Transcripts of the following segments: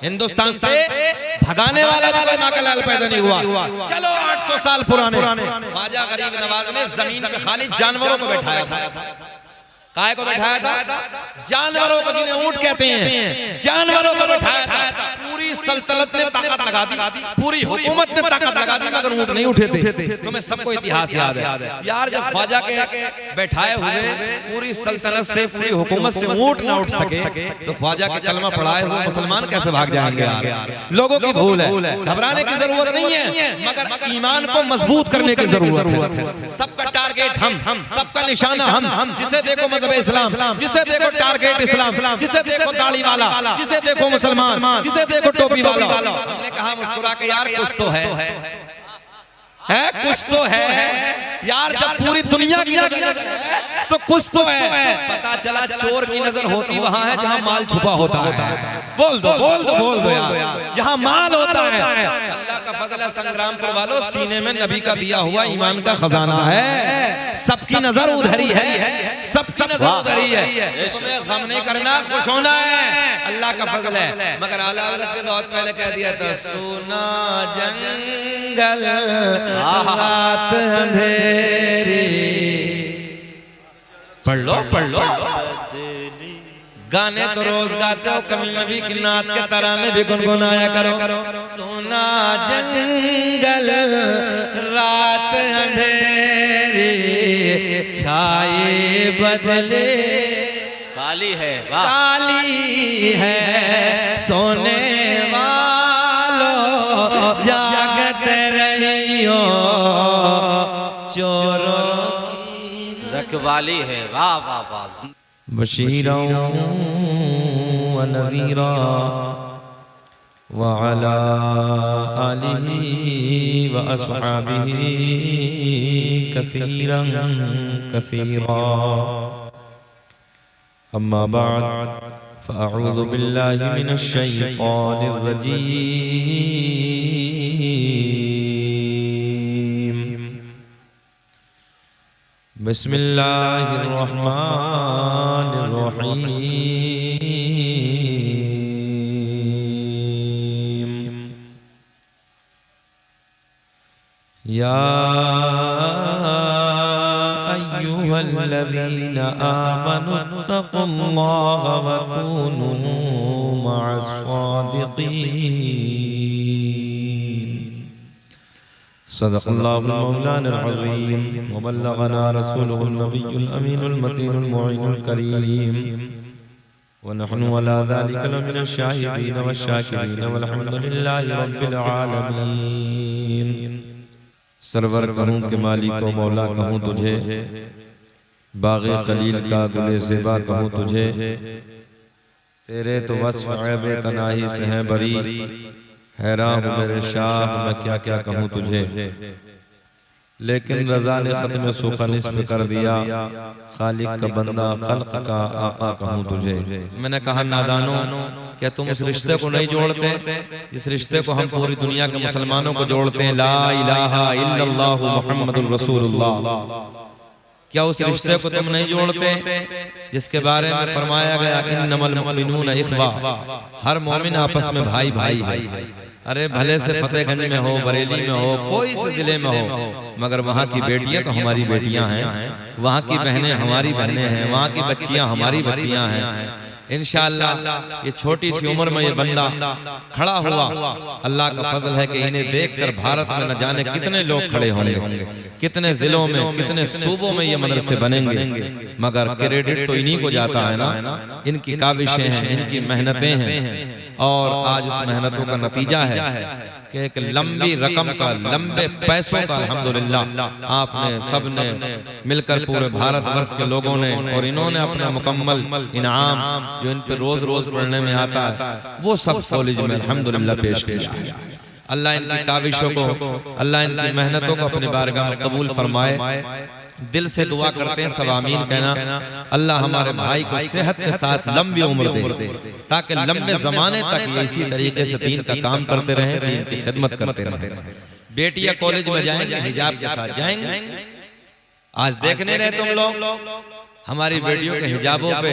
हिंदुस्तान से भगाने वाला भी कोई माँ का लाल पैदा नहीं हुआ। चलो 800 साल पुराने ख्वाजा गरीब नवाज ने जमीन पे खाली जानवरों को बैठाया था। काय को बैठाया था? जानवरों को, जिन्हें ऊंट कहते हैं, जानवरों को बैठाया था। पूरी सल्तनत ने ताकत लगा दी, पूरी हुकूमत ने ताकत लगा दी, मगर ऊंट नहीं उठे थे। तुम्हें सबको इतिहास याद है यार, जब ख्वाजा के बैठाए हुए पूरी सल्तनत से, पूरी हुकूमत से ऊंट ना उठ सके तो ख्वाजा के कलमा पढ़ाए हुए मुसलमान कैसे भाग जाएंगे यार। लोगों की भूल है, घबराने की जरूरत नहीं है, मगर ईमान को मजबूत करने की जरूरत है। सबका टारगेट हम, सबका निशाना हम। जिसे देखो मजहब इस्लाम, जिसे देखो टारगेट इस्लाम, जिसे देखो दाढ़ी वाला, जिसे देखो मुसलमान, जिसे देखो टोपी वाला। हमने कहा मुस्कुरा के, यार कुछ तो है कुछ तो है यार। जब पूरी दुनिया की नजर है तो कुछ तो है। पता चला चोर की नजर होती वहां है जहां माल छुपा होता है। बोल दो यार, जहां माल होता है। अल्लाह का फजल है संग्रामपुर वालों, सीने में नबी का दिया हुआ ईमान का खजाना है। सबकी नजर उधर ही है, सबकी नजर उधर ही है। तुम्हें गम नहीं करना, खुश होना है, अल्लाह का फजल है। मगर आला हज़रत ने बहुत पहले कह दिया था, सोना जंगल रात अंधेरी। पढ़ लो गाने तो रोज गाते हो, कभी नबी की नात के तराने भी गुनगुनाया करो। सोना जंगल रात अंधेरी, छाए बदले काली है, काली है, सोने वालों जागते रहियो, चोरों की रखवाली है। वाह वाह वाह। बशीरा व नज़ीरा व अला आलिही व अस्हाबिही कसीरन कसीरा। अम्मा बाद फ़अऊज़ु बिल्लाहि मिनश शैतानिर रजीम। बिस्मिल्लाहिर रहमानिर रहीम। या अय्युहल्लज़ीना आमनुत्तक़ुल्लाह व कूनू मअस्सादिक़ीन। सदक़ल्लाहुल मौलाना अज़ीम व बल्लगना रसूलुहुन नबियुल अमीनुल मतीनुल मुईनुल करीम व नहनु अला ज़ालिका लमिनश शाहिदीन वश्शाकिरीन वल्हम्दुलिल्लाहि रब्बिल आलमीन। सरवर कहूँ के मालिक व मौला कहूँ तुझे, बाग़े खलील का गुले ज़ेबा कहूँ तुझे। तेरे तो वस्फ़ ऐबे तनाही से हैं बरी, हैरान हूँ मेरे शाह मैं क्या क्या कहूँ तुझे। लेकिन रज़ा ने ख़त्म सुख़निस पे कर दिया, खालिक का बंदा खल्क़ का आका कहूँ तुझे। मैंने कहा नादानो, क्या तुम उस रिश्ते को नहीं जोड़ते जिस रिश्ते को हम पूरी दुनिया के मुसलमानों को जोड़ते हैं? ला इलाहा इल्लल्लाहु मुहम्मदुर रसूलुल्लाह। क्या उस रिश्ते को तुम नहीं जोड़ते जिसके बारे में फरमाया गया इन्नमल मुमिनूना इख़वा, हर मोमिन आपस में भाई भाई है। अरे भले से फतेहगंज में हो, बरेली में हो, कोई से जिले में हो, मगर वहाँ की बेटियां तो हमारी बेटियां हैं, वहाँ की बहनें हमारी बहनें हैं, वहाँ की बच्चियां हमारी बच्चियां हैं। इंशाअल्लाह ये छोटी सी उम्र में ये बंदा खड़ा हुआ, अल्लाह का फजल है कि इन्हें देखकर भारत में न जाने कितने लोग खड़े होंगे, कितने जिलों में, कितने सूबों में ये मदरसे बनेंगे। मगर क्रेडिट तो इन्हीं को जाता है ना, इनकी काविशें हैं, इनकी मेहनतें हैं। और आज उस मेहनतों का नतीजा है कि एक लंबी रकम का, लंबे पैसों का अल्हम्दुलिल्लाह आपने सबने मिलकर, पूरे भारत वर्ष के लोगों ने और इन्होंने अपना मुकम्मल इनाम जो इन पे रोज रोज पढ़ने में आता है वो सब कॉलेज में अल्हम्दुलिल्लाह पेश किया। अल्लाह इनकी काविशों को, अल्लाह इनकी मेहनतों को अपनी बारगाह में कबूल फरमाए। दिल से दुआ करते हैं, सब आमीन कहना। अल्लाह हमारे भाई को सेहत के साथ लंबी उम्र दे, ताकि लंबे जमाने तक ये इसी तरीके से दीन का काम करते रहें, दीन की खिदमत करते रहें। बेटियां कॉलेज में जाएंगे, हिजाब के साथ जाएंगे। आज देखने रहे तुम लोग हमारी बेटियों के हिजाबों पे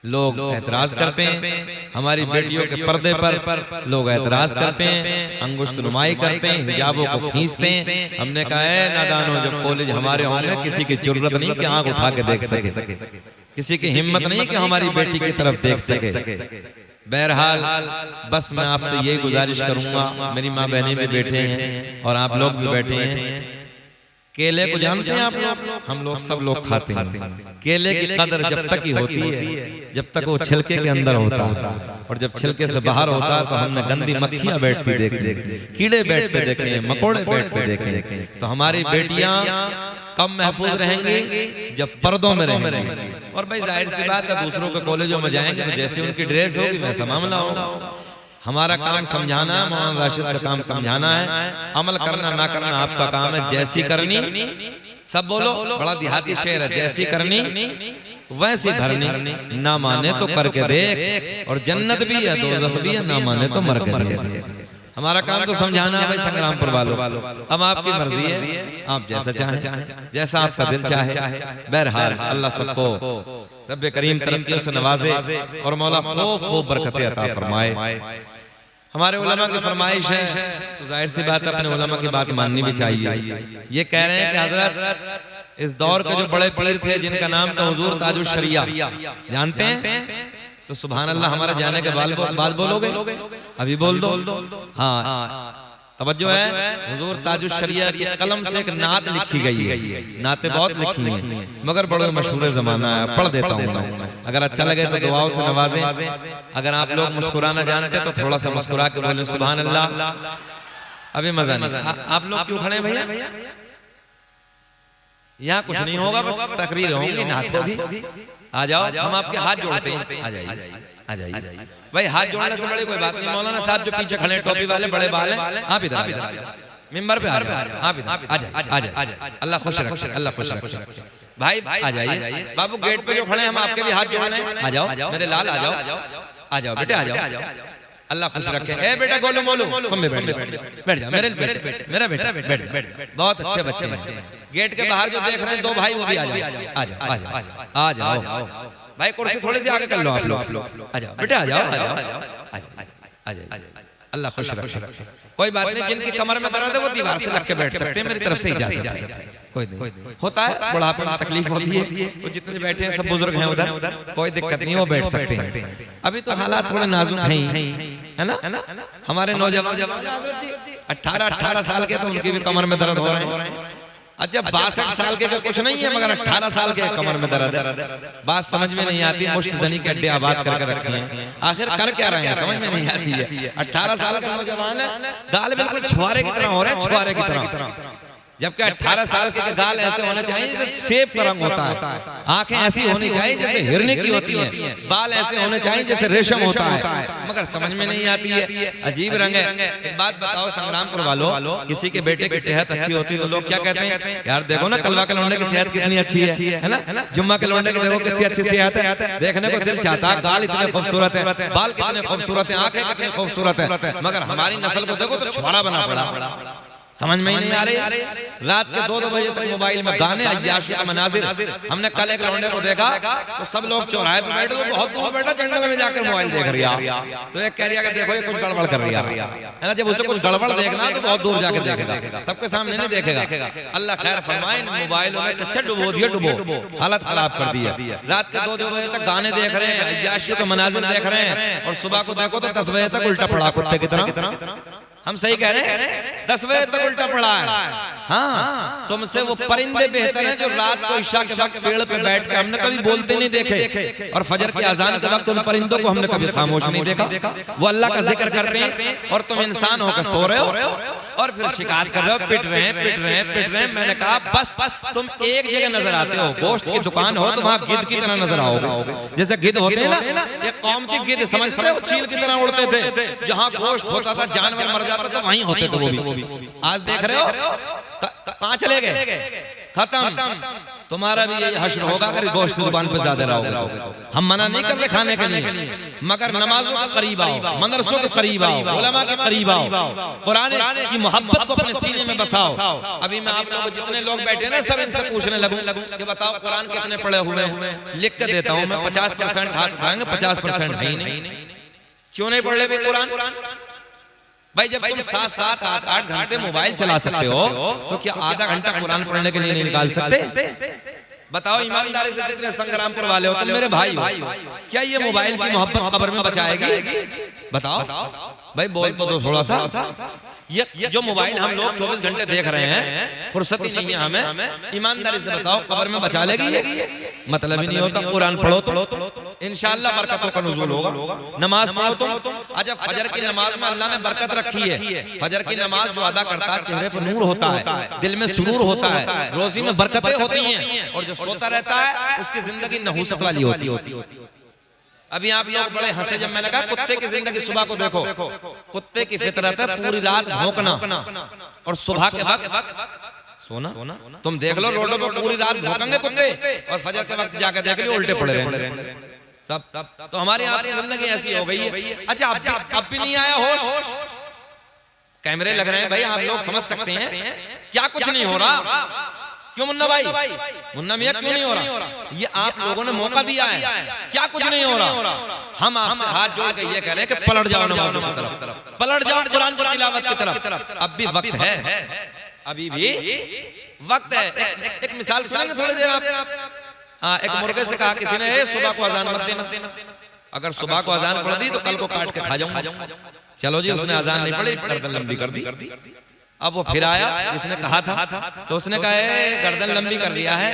लोग एतराज करते हैं, हमारी बेटियों के पर्दे पर लोग एतराज करते हैं, अंगुष्ठ नुमाई करते हैं, हिजाबों को खींचते हैं। हमने कहा है नादानो, जब कॉलेज हमारे होंगे किसी की जरूरत नहीं कि आंख उठा के देख सके, किसी की हिम्मत नहीं कि हमारी बेटी की तरफ देख सके। बहरहाल बस मैं आपसे यही गुजारिश करूंगा, मेरी माँ बहनें भी बैठे हैं और आप लोग भी बैठे हैं, केले को जानते हैं आप लोग? हम लोग सब लोग खाते हैं। केले की कदर जब तक ही होती है जब तक वो छिलके के अंदर होता है, और जब छिलके से बाहर होता है तो हमने गंदी मक्खियां बैठती देखी, कीड़े बैठते देखे, मकोड़े बैठते देखे। तो हमारी बेटियां कब महफूज रहेंगी? जब पर्दों में रहेंगी। और भाई जाहिर सी बात है, दूसरों के कॉलेजों में जाएंगे तो जैसे उनकी ड्रेस होगी वैसा मामला होगा। हमारा काम समझाना है, मौलाना राशिद का काम समझाना है, अमल करना ना करना आपका काम है। जैसी करनी, सब बोलो, बड़ा देहाती शेर है, जैसी करनी वैसी भरनी, ना माने तो करके देख, और जन्नत भी है दोज़ख भी है, ना माने तो मर के देख। हमारा काम तो समझाना है भाई संग्रामपुर वालों। अब आपकी मर्जी है, आप जैसा चाहें, जैसा आपका दिल चाहे। बहरहाल अल्लाह सबको रब्बे करीम तरक्कियों से नवाजे और मौला खूब खूब बरकतें अता फरमाए। हमारे उलमा की फरमाइश है तो जाहिर सी बात है अपने उलमा की बात माननी भी चाहिए। ये कह रहे हैं कि हजरत इस दौर के जो बड़े पीर थे जिनका नाम था हुजूर ताजुश शरिया, जानते हैं? तो सुभान अल्लाह, हमारे जाने के बाद बोलोगे? अभी बोल दो। हाँ तवज्जो है, हुजूर ताजुश शरिया की कलम से एक नात लिखी गई है। नातें बहुत लिखी हैं मगर बड़ा मशहूर जमाना है, पढ़ देता हूँ। अगर अच्छा लगे तो दुआओं से नवाजें। अगर आप लोग मुस्कुराना जानते तो थोड़ा सा मुस्कुरा के बोले सुभान अल्लाह। अभी मजा नहीं। आप लोग क्यों खड़े भैया? यहाँ कुछ नहीं होगा, बस तकरीर होगी, नात होगी। आ जाओ, हम आपके हाथ जोड़ते हैं। आ जाइए, आ जाइए भाई। हाथ जोड़ने से बड़ी कोई बात नहीं। मौलाना साहब जो पीछे खड़े टोपी वाले, बड़े बाल हैं, आप इधर आ जाओ, मिंबर पे आ जाओ, आप इधर आ जाइए, आ जाइए। अल्लाह खुश रखे, अल्लाह खुश रखे। भाई आ जाइए। बाबू गेट पे जो खड़े हैं, हम आपके भी हाथ जोड़ने हैं। आ जाओ मेरे लाल, आ जाओ, आ जाओ बेटे, आ जाओ। अल्लाह खुश रखे। ए बेटा गोलू मोलू, तुम भी बैठ जाओ, बैठ जाओ मेरे बेटे, मेरा बेटा बैठ जाओ। बहुत अच्छे बच्चे हैं। गेट के बाहर जो देख रहे हैं दो भाई, वो भी आ जाओ, आ जाओ, आ जाओ, आ जाओ भाई। कुर्सी थोड़ी सी आगे कर लो आप लोग। आ जाओ बेटे, आ जाओ, आ जाओ, आ जाओ। अल्लाह खुश रखे। कोई बात नहीं, जिनकी कमर में दर्द है वो दीवार से लग के बैठ सकते हैं, मेरी तरफ से इजाजत है। कोई नहीं, होता है, बुढ़ापे में तकलीफ होती है। वो जितने बैठे हैं सब बुजुर्ग हैं उधर, कोई दिक्कत नहीं, वो बैठ सकते हैं। अभी तो हालात थोड़े नाजुक हैं, है ना? हमारे नौजवान 18 साल के तो उनकी भी कमर में दर्द हो रहे हैं। अच्छा 62 साल के कुछ नहीं है, मगर 18 साल के कमर में दर्द है। बात समझ में नहीं आती। मुश्तजनी के अड्डे आबाद करके रखे हैं, आखिर कर क्या रहे हैं समझ में नहीं आती है। 18 साल का नौजवान है, गाल बिल्कुल छुआरे की तरह हो रहे हैं, छुआरे की तरह। जबकि 18 साल के गाल ऐसे होने चाहिए जैसे सेब का रंग होता है, आंखें ऐसी होनी चाहिए जैसे हिरनी की होती हैं, बाल ऐसे होने चाहिए जैसे रेशम होता है, मगर समझ में नहीं आती है। अजीब रंग है। एक बात बताओ संग्रामपुर वालों, किसी के बेटे की सेहत अच्छी होती तो लोग क्या कहते हैं? यार देखो ना कलवा के लौंडे की सेहत कितनी अच्छी है ना? जुम्मा के लौंडे की देखो कितनी अच्छी सेहत है, देखने को दिल चाहता है। गाल इतने खूबसूरत है, बाल कितने खूबसूरत है, आंखें कितनी खूबसूरत है, मगर हमारी नस्ल को देखो तो छुआरा बना पड़ा। समझ में ही नहीं आ रही। रात के 2-2 बजे तक मोबाइल में गाने, अय्याशी का मनाजिर। हमने कल एक लौंडे को देखा तो सब लोग चौराहे पे बैठे, तो बहुत दूर बैठा जंगल में जाकर मोबाइल देख रही है। तो एक कह रही है कि देखो ये कुछ गड़बड़ कर रही है ना। जब उसे कुछ गड़बड़ देखना तो बहुत दूर जाके देखेगा, सबके सामने नहीं देखेगा। अल्लाह खैर फरमाए। मोबाइलों में चच्चा डुबो दिया, डुबो, हालत खराब कर दी है। रात के 2-2 बजे तक गाने देख रहे हैं, अय्याशी का मनाजिर देख रहे हैं, और सुबह को देखो तो 10 बजे तक उल्टा पड़ा कुत्ते की तरह। हम सही कह रहे हैं, 10 बजे तक उल्टा पड़ा है। हाँ, तुमसे वो परिंदे बेहतर हैं जो रात को इशा के वक्त पेड़ पे बैठ के, हमने कभी बोलते नहीं देखे, और फजर की अजान के वक्त उन परिंदों को हमने कभी खामोश नहीं देखा। वो अल्लाह का जिक्र करते हैं और तुम इंसान होकर सो रहे हो और फिर शिकायत कर रहे हो, पिट रहे हैं, पिट रहे हैं, पिट रहे हैं। मैंने कहा बस तुम एक जगह नजर आते हो, गोश्त की दुकान हो तो वहां गिद्ध की तरह नजर आओगे। जैसे गिद्ध होते हैं ना, ये कौम की गिद्ध समझते हो, चील की तरह उड़ते थे। जहां गोश्त होता था, जानवर मर जाता था, वहीं होते थे वो भी। आज देख रहे हो कहां चले गए, खत्म। तुम्हारा भी यही हश्र होगा अगर गोश्त दुकान पे ज्यादा रहोगे तो। हम मना नहीं कर रहे खाने के लिए, मगर नमाजों के करीब आओ, मदरसों के करीब आओ, उलमा के करीब आओ, कुरान की मोहब्बत को अपने सीने में बसाओ। अभी मैं आप लोग जितने लोग बैठे ना सब इनसे पूछने लगूं कि बताओ कुरान कितने पढ़े हुए हैं, लिख के देता हूं मैं 50% हाथ उठाएंगे, 50% है ही नहीं। क्यों नहीं पढ़ ले कुरान? भाई जब तुम 7-7 8-8 घंटे मोबाइल चला सकते हो तो क्या आधा घंटा कुरान पढ़ने के लिए नहीं निकाल सकते? बताओ ईमानदारी से, जितने संग्रामपुर वाले हो तुम मेरे भाई हो, क्या ये मोबाइल की मोहब्बत कब्र में बचाएगी? बताओ भाई, बोल तो दो थोड़ा सा। ये जो मोबाइल हम लोग 24 घंटे देख रहे हैं, फुर्सत ही नहीं है हमें, ईमानदारी से बताओ कब्र में बचा लेगी ये? मतलब ही नहीं होता। कुरान पढ़ो तो इंशाअल्लाह बरकतों का नुज़ूल होगा। नमाज पढ़ो तो, अच्छा फजर की नमाज में अल्लाह ने बरकत रखी है। फजर की नमाज जो अदा करता है चेहरे पर नूर होता है, दिल में सुरूर होता है, रोजी में बरकतें होती हैं, और जो सोता रहता है उसकी जिंदगी नहूसत वाली होती है। अभी आप लोग बड़े हंसे जब मैंने कहा कुत्ते की जिंदगी, सुबह को देखो, कुत्ते की फितरत है पूरी रात भौंकना और सुबह के वक्त सोना। तुम देख लो रोडों पर पूरी रात भौंकेंगे कुत्ते, और फजर के वक्त जाकर देख लो उल्टे पड़े रहेंगे सब। तो हमारे यहाँ की जिंदगी ऐसी हो गई है। अच्छा अब भी नहीं आया होश? कैमरे लग रहे हैं भाई, आप लोग समझ सकते हैं क्या कुछ नहीं हो रहा। क्यों मुन्ना भाई, मुन्ना मियां क्यों नहीं हो रहा? ये आप लोगों ने मौका दिया है, क्या कुछ नहीं हो रहा? हम आपसे हाथ जोड़ के ये कह रहे हैं कि पलट जाओ नमाजों की तरफ, पलट जाओ कुरान की तिलावत की तरफ। अब भी वक्त है, अभी भी वक्त है। एक मिसाल सुनेंगे थोड़ी देर आप? हाँ, एक मुर्गे से कहा किसी ने सुबह को अजान मत देना, अगर सुबह को अजान पढ़ दी तो कल को काट के खा जाऊंगा। चलो जी, उसने अजान नहीं पढ़ी, गर्दन लंबी कर दी। अब वो फिर आया, जिसने कहा था तो उसने कहा गर्दन लंबी कर लिया है,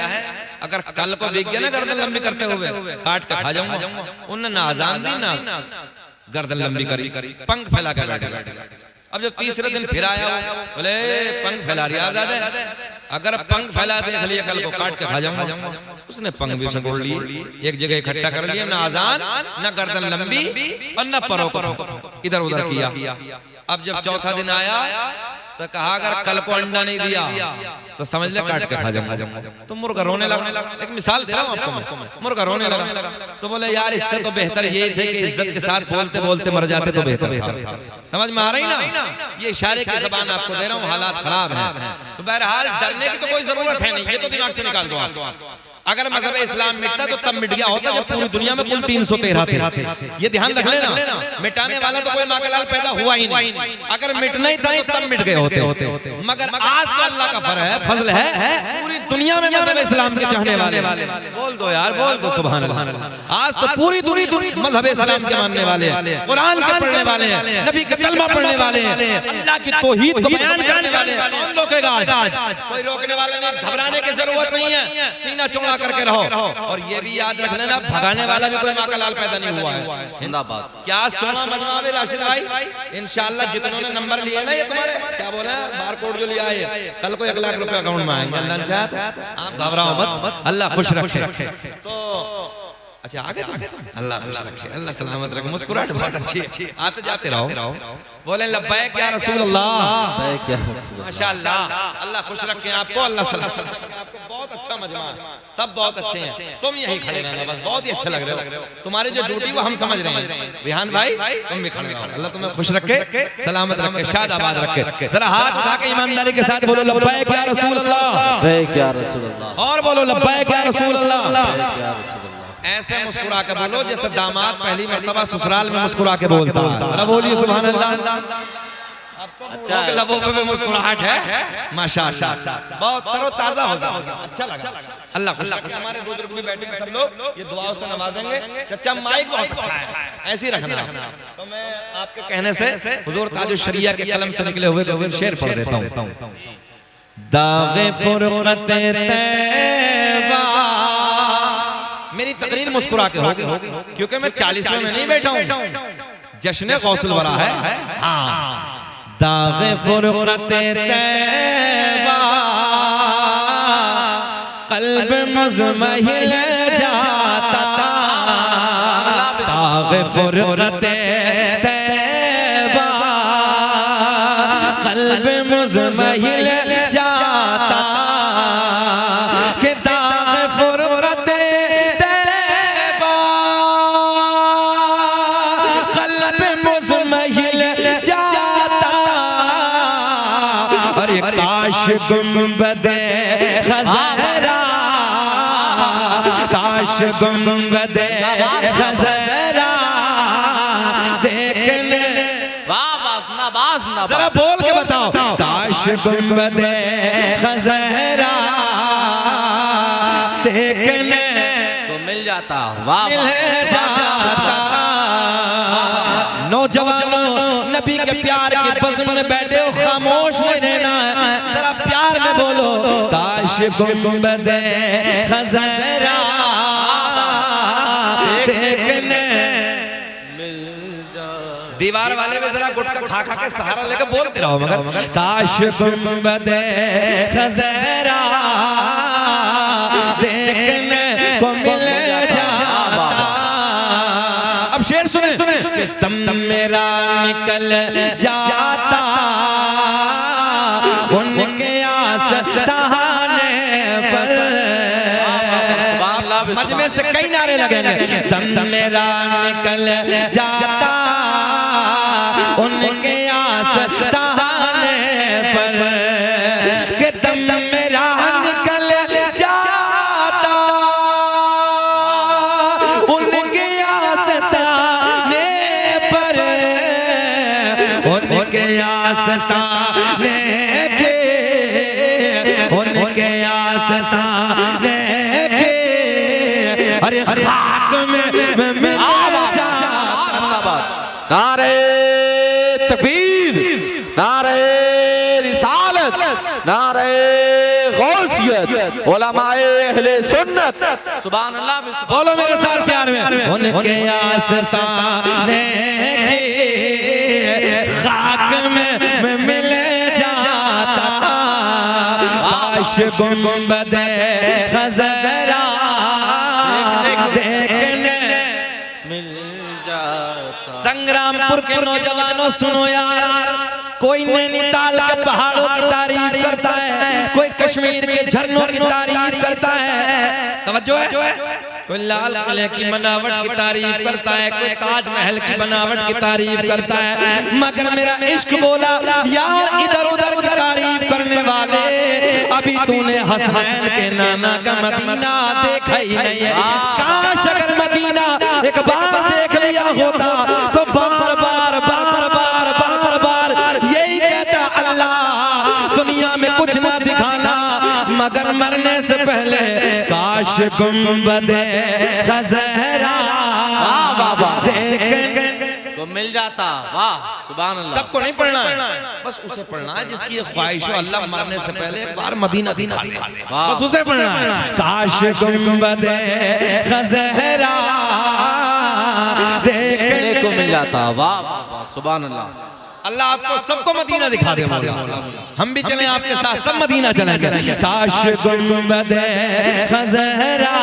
अगर कल को देख गया ना गर्दन लंबी करते हुए काट के खा जाऊंगा। उन्होंने ना अजान दी ना गर्दन लंबी करी, पंख फैला कर बैठ गया। अब जब तीसरे दिन फिर आया, बोले पंख फैला रही आजाद है, अगर पंख फैला देख लिया कल को काट के खा जाऊंगा। उसने पंख भी सगोड़ लिए, एक जगह इकट्ठा कर लिया, ना अजान ना गर्दन लंबी और ना परों को इधर उधर किया। अब जब चौथा दिन आया तो कहा अगर कल को अंडा नहीं दिया तो समझ ले काट के खा जाऊंगा। तो मुर्गा रोने लगा। एक मिसाल दे रहा हूं आपको मैं, मुर्गा रोने लगा। तो बोले यार इससे तो बेहतर यही थे कि इज्जत के साथ बोलते बोलते मर जाते तो बेहतर था। समझ में आ रही ना? ये इशारे की ज़बान आपको दे रहा हूँ, हालात खराब हैं। तो बहरहाल डरने की तो कोई जरूरत है नहीं, ये तो दिमाग से निकाल दो आप। अगर मजहब इस्लाम मिटता तो तब मिट गया होता जब पूरी दुनिया में कुल 313 थे। ये ध्यान रख लेना, मिटाने वाला तो कोई माकलाल पैदा हुआ ही नहीं। अगर मिटना ही था तो तब मिट गए होते। मगर आज तो अल्लाह का फजल है, पूरी दुनिया में मजहब इस्लाम के चाहने वाले। बोल दो यार, बोल दो सुभान अल्लाह। आज तो पूरी दुनिया मजहब इस्लाम के मानने वाले हैं, कुरान के पढ़ने वाले हैं, नबी के कलमा पढ़ने वाले हैं, अल्लाह की तौहीद को बयान करने वाले हैं। कौन रोकेगा आज? कोई रोकने वाला नहीं, घबराने की जरूरत नहीं है, सीना चौड़ा करके रहो। और ये भी याद रख लेना, भगाने वाला भी कोई माकलाल पैदा नहीं हुआ है। जिंदाबाद। क्या सुना मजमा में राशिद भाई? इंशाअल्लाह जितनों ने नंबर लिए ना, ये तुम्हारे क्या बोले बार कोड जो लिया है, कल को 1 लाख रुपए अकाउंट में आएंगे। अल्लाह चाहे तो आप घबराओ मत, अल्लाह खुश रखे। तो अच्छा आगे तो अल्लाह खुश रखे, अल्लाह सलामत रखे। मुस्कुराहट बहुत अच्छी है, आते जाते रहो। बोले लब्बैक या रसूल अल्लाह, माशाअल्लाह। अल्लाह खुश रखे आपको, अल्लाह सलामत रखे आपको। बहुत अच्छा मजमा है, सब बहुत अच्छे हैं। तुम यहीं खड़े रहना बस, बहुत ही अच्छे लग रहे हो। तुम्हारी जो ड्यूटी वो हम समझ रहे हैं। रिहान भाई तुम भी खड़े रहो, अल्लाह तुम्हें खुश रखे, सलामत रखे, शाद आबाद रखे। जरा हाथ उठा के ईमानदारी के साथ बोलो लब्बैक या रसूल अल्लाह, और बोलो लब्बैक या रसूल अल्लाह। ऐसे मुस्कुरा के बोलो जैसे दामाद पहली मर्तबा ससुराल में मुस्कुरा के बोलता है। जरा बोलिए सुभान अल्लाह। अच्छा लबों पे भी मुस्कुराहट है, माशाअल्लाह, बहुत तरोताजा हो गया, अच्छा लगा। अल्लाह खुश रखे। हमारे बुजुर्ग भी बैठे हैं सब लोग, ये दुआओं से नवाजेंगे। चचा माइक बहुत अच्छा है, ऐसे ही रखना। तो मैं आपके कहने से हुजूर ताजुल शरिया के कलम से निकले हुए 2 शेर पढ़ देता हूँ। दागे फुरकत तैबा, मेरी तकरीर मुस्कुरा के होगी क्योंकि मैं 40वें में नहीं बैठा हूँ, जश्न गौसुल वरा है। हाँ, दागे फुरकत तैबा कल्ब मुज़महिल जाता, दागे फुरकत तैबा कल्ब मुज़महिल जाता, कि दाग जाता। अरे काश गुंबदे खज़रा, काश गुंबदे खज़रा देखने। जरा बोल के बताओ, काश गुंबदे खज़रा देखने तो मिल जाता। वाह मिल जाता। नौजवानों, नबी के प्यार के बज़्म में बैठे हो, खामोश नहीं रहना है, जरा प्यार में बोलो, काश गुंबदे खज़रा देखने। दीवार वाले में जरा गुटखा खा खा के सहारा लेकर बोलते रहो, मगर काश गुंबदे खज़रा देखने को मिल जाता। अब शेर सुने कि दम मेरा निकल जाता उनके आस्ताने पर। मजमे से कई नारे लगेंगे। दम मेरा निकल जाता उनके आस्ताने पर, कि दम मेरा निकल जाता उनके आस्ताने पर, उनके आस्ताने के, उनके आस्ताने के। अरे खाक में मिल जाता। नारे तकबीर, नारे रिसालत, नारे गौसियत, उलमाए अहले सुन्नत। सुभान अल्लाह। बोलो मेरे साथ प्यार में। उनके आस्ताने के खाक में मिल जाता। काश गुंबदे खज़रा देखने मिल जाता। संग्रामपुर के नौजवानों सुनो यार, कोई नैनीताल के पहाड़ों की तारीफ करता है, कोई कश्मीर के झरनों की तारीफ करता है, तवज्जो है, कोई लाल किले की बनावट की तारीफ करता है, कोई ताजमहल की बनावट की तारीफ करता है, मगर मेरा इश्क बोला यार इधर उधर की तारीफ करने वाले, अभी तूने हसनैन के नाना का मदीना देखा ही नहीं है। काश अगर मदीना एक बार देख लिया होता तो बार बार बार बार बार बार यही कहता, अल्लाह दुनिया में कुछ ना दिखाना मगर मरने से पहले काश गुंबदे खज़रा देखने को मिल जाता। वाह सुभान अल्लाह। सबको नहीं पढ़ना है, बस उसे पढ़ना है जिसकी ये ख्वाहिश हो, अल्लाह मरने से पहले एक बार मदीना दिखा दे, बस उसे पढ़ना है। काश गुंबदे खज़रा देखने को मिल जाता। वाह वाह सुभान अल्लाह। अल्लाह आपको सबको मदीना दिखा दे मौला, हम भी चलें आपके साथ, सब मदीना चलेंगे। काश गुंबदे खज़रा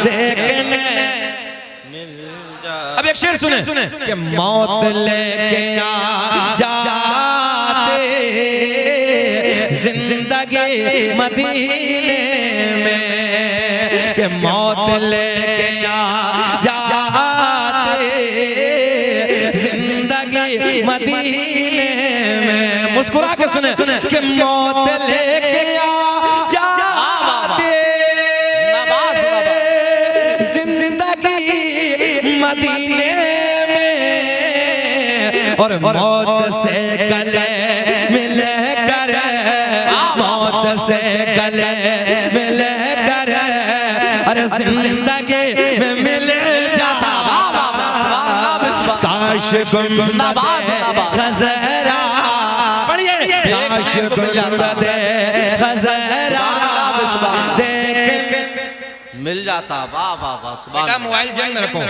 देखने। अब एक शेर सुने कि मौत लेके आ जाते जिंदगी मदीने में, कि मौत लेके आ जाते जिंदगी मदीने में। मुस्कुरा के सुने कि मौत लेके आ जाते जिंदगी मदीने में, और मौत से गले मिले कर, मौत से गले मिले कर, अरे जिंदगी में मिल जाता। काश गुंबदे खज़रा, पढ़िए, काश गुंबदे खज़रा देखने मिल जाता। वाह वाह वाह सुभान अल्लाह। मोबाइल जेब में रखो।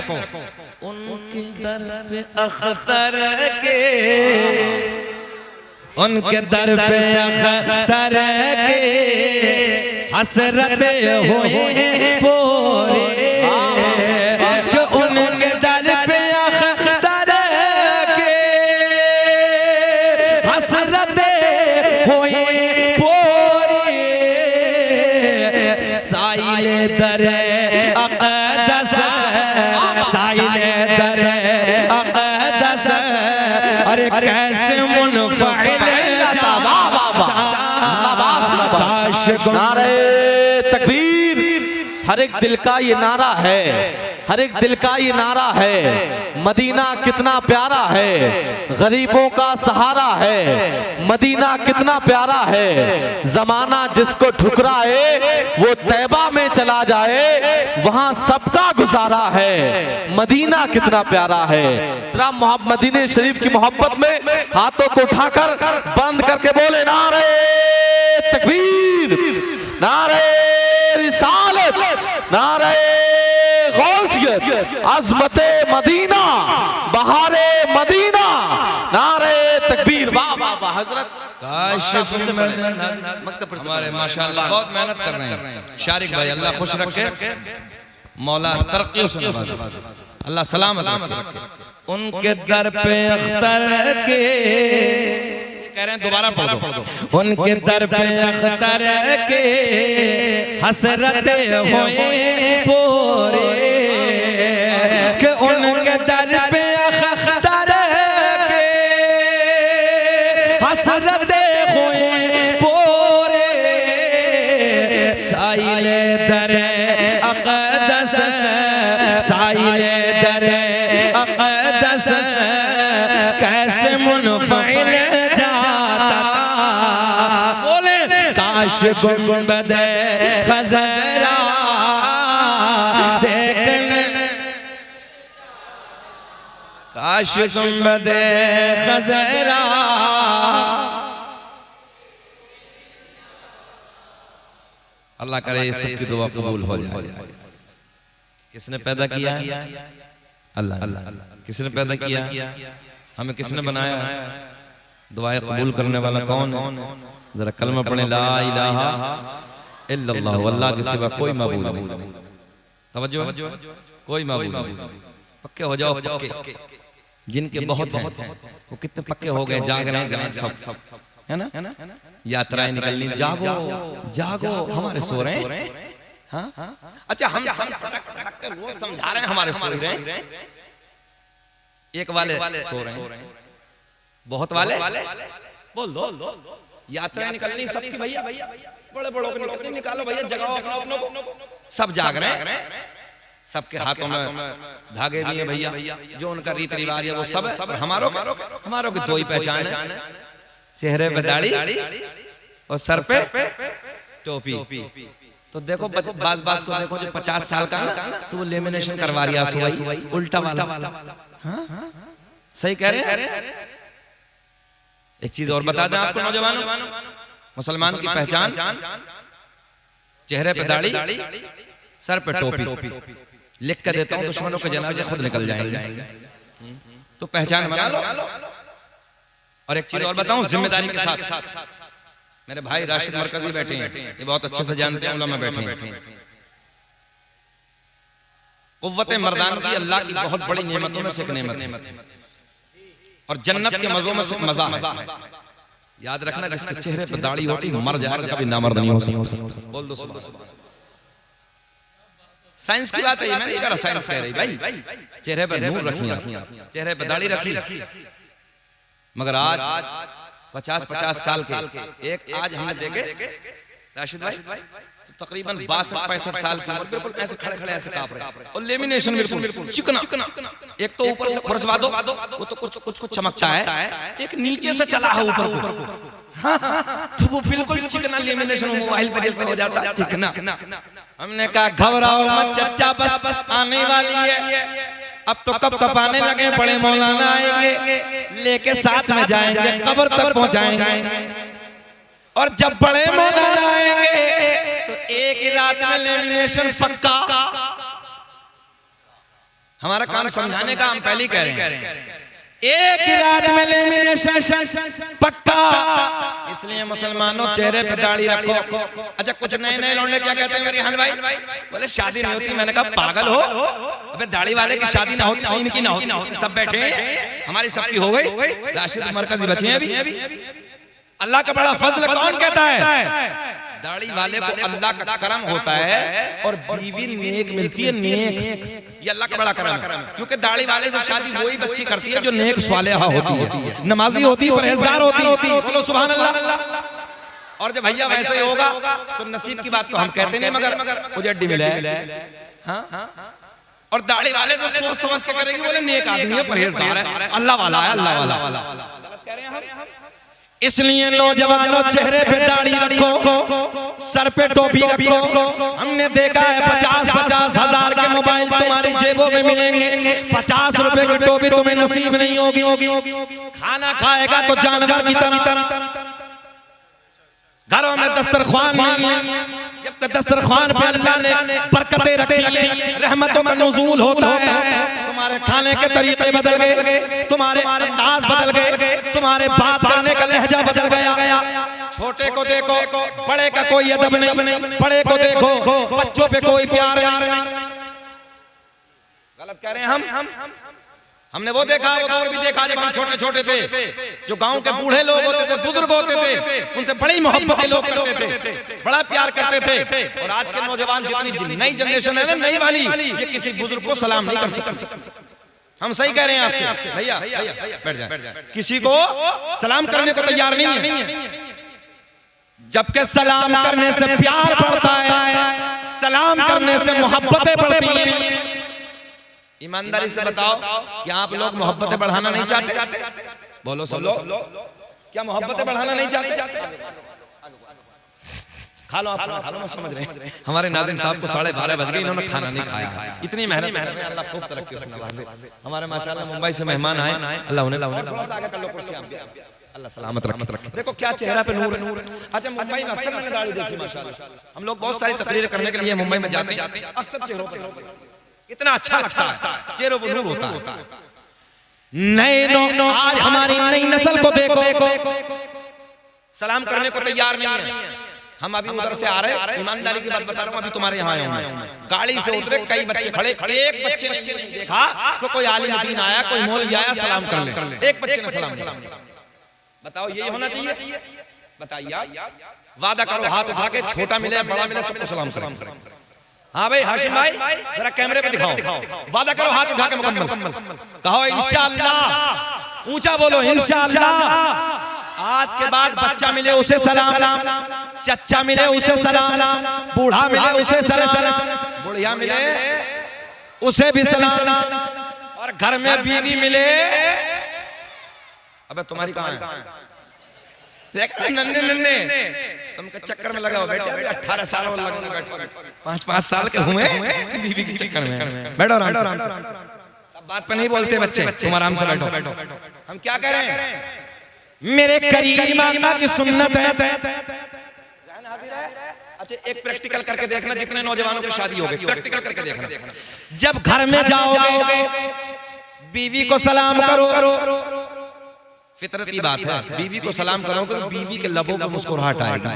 उनके दर पे अख्तर के, उनके दर पे अख्तर के हसरत हुए पूरे, कि उनके दर पे अख्तर के हसरत हुए पूरे, साइले दरे अक़दस, साइले दरे अक़दस अरे कैसे मुनफिल नारे तकबीर। हर एक दिल का ये नारा है, हर एक दिल का ये नारा है, मदीना कितना प्यारा है, गरीबों का सहारा है, मदीना कितना प्यारा है, जमाना जिसको ठुकराए वो तैबा में चला जाए, वहां सबका गुजारा है, मदीना कितना प्यारा है। जरा मदीने शरीफ की मोहब्बत में हाथों को उठाकर बंद करके बोले नारे तकबीर, नारे रिसालत, नारे गौसियत, अज़मते मदीना, बहारे मदीना, नारे तकबीर। वाह वाह वाह हजरत। काश हमारे माशाअल्लाह बहुत मेहनत कर रहे हैं शारिक भाई, अल्लाह खुश रखे, मौला तरक्की से नवाजे, अल्लाह सलामत रखे। उनके दर पे अख्तर के कह रहे हैं, दोबारा पढ़ दो। उनके दर पे अख्तर के हसरते हुए पूरे, कि उनके दर पे अख्तर के हसरते हुए पूरे, साइले दरे अक़दस, साइले दरे अक़दस, कैसे मुनफ़िल काश गुंबदे खज़रा देखने, काश गुंबदे खज़रा। अल्लाह करे ये सबकी दुआ कबूल हो जाए। किसने पैदा किया? अल्लाह। किसने पैदा किया? हमें किसने बनाया? दुआएं कबूल करने वाला कौन है? जरा कलमा पढ़े, ला इलाहा इल्लल्लाह, अल्लाह के सिवा कोई माबूद नहीं। तवज्जो, कोई माबूद नहीं। पक्के हो जाओ, पक्के। जिनके बहुत हैं वो कितने पक्के हो गए, जाग रहे हैं सब, है ना? यात्राएं निकलनी, जागो जागो, हमारे सो रहे हैं। हाँ अच्छा, हम रोज समझा रहे हैं, हमारे सो रहे हैं। एक वाले सो रहे हैं, बहुत वाले बोल दो। यात्रा निकलनी सबकी भैया, बड़े बड़ों को निकालो भैया, जगाओ अपनों को। सब जाग रहे हैं, सबके हाथों में धागे भी हैं भैया, जो उनका रीति रिवाज है वो सब है। हमारों की दो ही पहचान है, चेहरे पे दाढ़ी और सर पे टोपी। तो देखो बास को देखो, जो 50 साल का ना, तो वो लेमिनेशन करवा रही है, उल्टा वाला। हाँ सही कह रहे हैं। एक चीज और बता दें आपको नौजवानों, मुसलमान की पहचान चेहरे पे दाढ़ी, सर पे टोपी। लिख कर देता हूं, दुश्मनों के जनाजे खुद निकल जाएंगे, तो पहचान बना लो। और एक चीज और बताऊं जिम्मेदारी के साथ, मेरे भाई राशिद मरकजी बैठे हैं, ये बहुत अच्छे से जानते हैं, उलमा बैठे हैं। कुव्वत मर्दान की अल्लाह की बहुत बड़ी नेमतों में से एक नेमत है, और जन्नत के मजों में से मजा है। याद रखना, जिसके चेहरे पे दाढ़ी होती मर जाएगा, कभी नामर्द नहीं हो सकता। बोल दो सुभान अल्लाह। साइंस की बात है, ये मैं नहीं कह रहा, साइंस कह रही भाई, चेहरे पे नूर रखिए, चेहरे पे दाढ़ी रखिए। मगर आज 50-50 साल के एक, आज हमने देखे राशिद भाई तकरीबन 62-65 साल की उम्र, बिल्कुल ऐसे खड़े खड़े ऐसे कांप रहे, और लेमिनेशन बिल्कुल चिकना। एक तो ऊपर से खुरसवा दो, वो तो कुछ चमकता है, एक नीचे से चला है ऊपर को, तो वो बिल्कुल चिकना लेमिनेशन मोबाइल पर जैसे हो जाता है चिकना। हमने कहा घबराओ मत चच्चा, बस आने वाली है। अब तो कब कपाने लगे, बड़े मौलाना आएंगे, लेके साथ में जाएंगे, कब्र तक पहुंचाएंगे। और जब बड़े मौलाना आएंगे तो एक ही रात में लेमिनेशन पक्का। हमारा काम समझाने का, हम पहले कह रहे हैं, एक ही रात में लेमिनेशन पक्का। इसलिए मुसलमानों चेहरे पे दाढ़ी रखो। अच्छा, कुछ नए लौंडे क्या कहते हैं मेरे हन भाई, बोले शादी नहीं होती। मैंने कहा पागल हो, अबे दाढ़ी वाले की शादी ना होती, इनकी ना होती, सब बैठे हैं, हमारी सबकी हो गई, राशिद मरकजी बचे हैं अभी। अल्लाह का बड़ा फजल कौन कहता है? दाढ़ी वाले को अल्लाह का करम होता है और बीवी नेक मिलती है, नेक। ये अल्लाह का बड़ा करम है, क्योंकि दाढ़ी वाले से शादी वही बच्ची करती है जो नेक स्वालेहा होती है, नमाजी होती है, परहेजगार होती है। बोलो सुभान अल्लाह। और जब भैया वैसे ही होगा तो नसीब की बात तो हम कहते नहीं, मगर उजड्डी मिले। हाँ, और दाढ़ी वाले तो सोच समझ के करेंगे, बोले नेक आदमी है, परहेजगार है, अल्लाह वाला है, अल्लाह वाला। गलत कह रहे हैं हम। इसलिए नौजवानों, चेहरे पे दाढ़ी रखो, सर पे टोपी रखो। हमने देखा है 50-50 हजार के मोबाइल तुम्हारी जेबों में मिलेंगे, 50 रुपए की टोपी तुम्हें नसीब नहीं होगी। खाना खाएगा तो जानवर की तरह। घरों में दस्तरख्वान नहीं है, जबकि दस्तरख्वान पे अल्लाह ने बरकतें रखी हैं, रहमतों का नुज़ूल होता है। तुम्हारे खाने के तरीके बदल गए, तुम्हारे अंदाज बदल गए, तुम्हारे बात करने का लहजा बदल गया। छोटे को देखो, बड़े का कोई अदब नहीं, बड़े को देखो, बच्चों पे कोई प्यार नहीं। गलत कह रहे हैं हम। हमने वो देखा, वो दौर भी देखा जब हम छोटे छोटे थे, जो गांव के बूढ़े लोग होते थे, बुजुर्ग होते थे, उनसे बड़ी मोहब्बतें लोग करते थे, बड़ा प्यार करते थे। और आज के नौजवान, जितनी नई जनरेशन है ना, नई वाली, ये किसी बुजुर्ग को सलाम नहीं कर सकते। हम सही कह रहे हैं आपसे भैया, बैठ जाए, किसी को सलाम करने को तैयार नहीं है। जबकि सलाम करने से प्यार बढ़ता है, सलाम करने से मोहब्बतें बढ़ती हैं। ईमानदारी से बताओ, क्या आप लोग मोहब्बतें बढ़ाना नहीं चाहते? बोलो सब लोग, क्या मोहब्बतें बढ़ाना नहीं चाहते? खा लो, आप खा लो, समझ रहे हैं। हमारे नाज़िम साहब को 12:30 बज गए, इन्होंने खाना नहीं खाया। इतनी मेहनत कर रहे हैं, अल्लाह खूब तरक्की उसमें नवाजे। हमारे माशाल्लाह मुंबई से मेहमान आए, अल्लाह उन्हें थोड़ा सा आगे कर लो कुर्सी, अल्लाह सलामत रखे। देखो क्या चेहरा पे नूर है। अच्छा, मुंबई में अक्सर मैंने दाढ़ी देखी माशाल्लाह। हम लोग बहुत सारी तकरीरें करने के लिए मुंबई में जाते हैं, अक्सर चेहरों पे इतना अच्छा लगता है, चेहरों पर नूर होता है। नए आज हमारी नई नस्ल को देखो, सलाम करने को तैयार नहीं है। हम अभी उधर से आ रहे, ईमानदारी की बात बता रहा हूँ, अभी तुम्हारे यहाँ आया हूँ, गाड़ी से उतरे, कई बच्चे खड़े, एक बच्चे ने नहीं देखा कि कोई आलिम दीन आया, कोई मौलवी आया, सलाम कर ले। एक बच्चे ने सलाम किया। बताओ यही होना चाहिए? बताइए, वादा करो हाथ उठा के, छोटा मिले बड़ा मिले सबको सलाम करें। हाँ भाई हाशिम भाई, जरा कैमरे पे दिखाओ, वादा करो हाथ उठा के मुकम्मल कहो इंशाअल्लाह, ऊंचा बोलो इंशाअल्लाह। आज के बाद बच्चा मिले उसे सलाम, चच्चा मिले उसे सलाम, बूढ़ा मिले उसे सलाम, बुढ़िया मिले उसे भी सलाम, और घर में बीवी मिले। अबे तुम्हारी कहाँ है? देख नन्हे नन्हे तुमके चक्कर में लगा हो बेटे, अभी 18 साल और लगने बैठो, 5-5 साल के हुए बीवी के चक्कर में। बैठो आराम से, सब बात पे नहीं बोलते बच्चे, तुम आराम से बैठो। हम क्या कह रहे हैं? मेरे करीम आका की सुन्नत है। अच्छा, एक प्रैक्टिकल करके देखना, जितने नौजवानों की शादी हो गई, प्रैक्टिकल करके देखना। जब घर में जाओगे, बीवी को सलाम करो, फितरती बात है, बीवी को सलाम करोगे, बीवी के लबों पर मुस्कुराहट आएगी।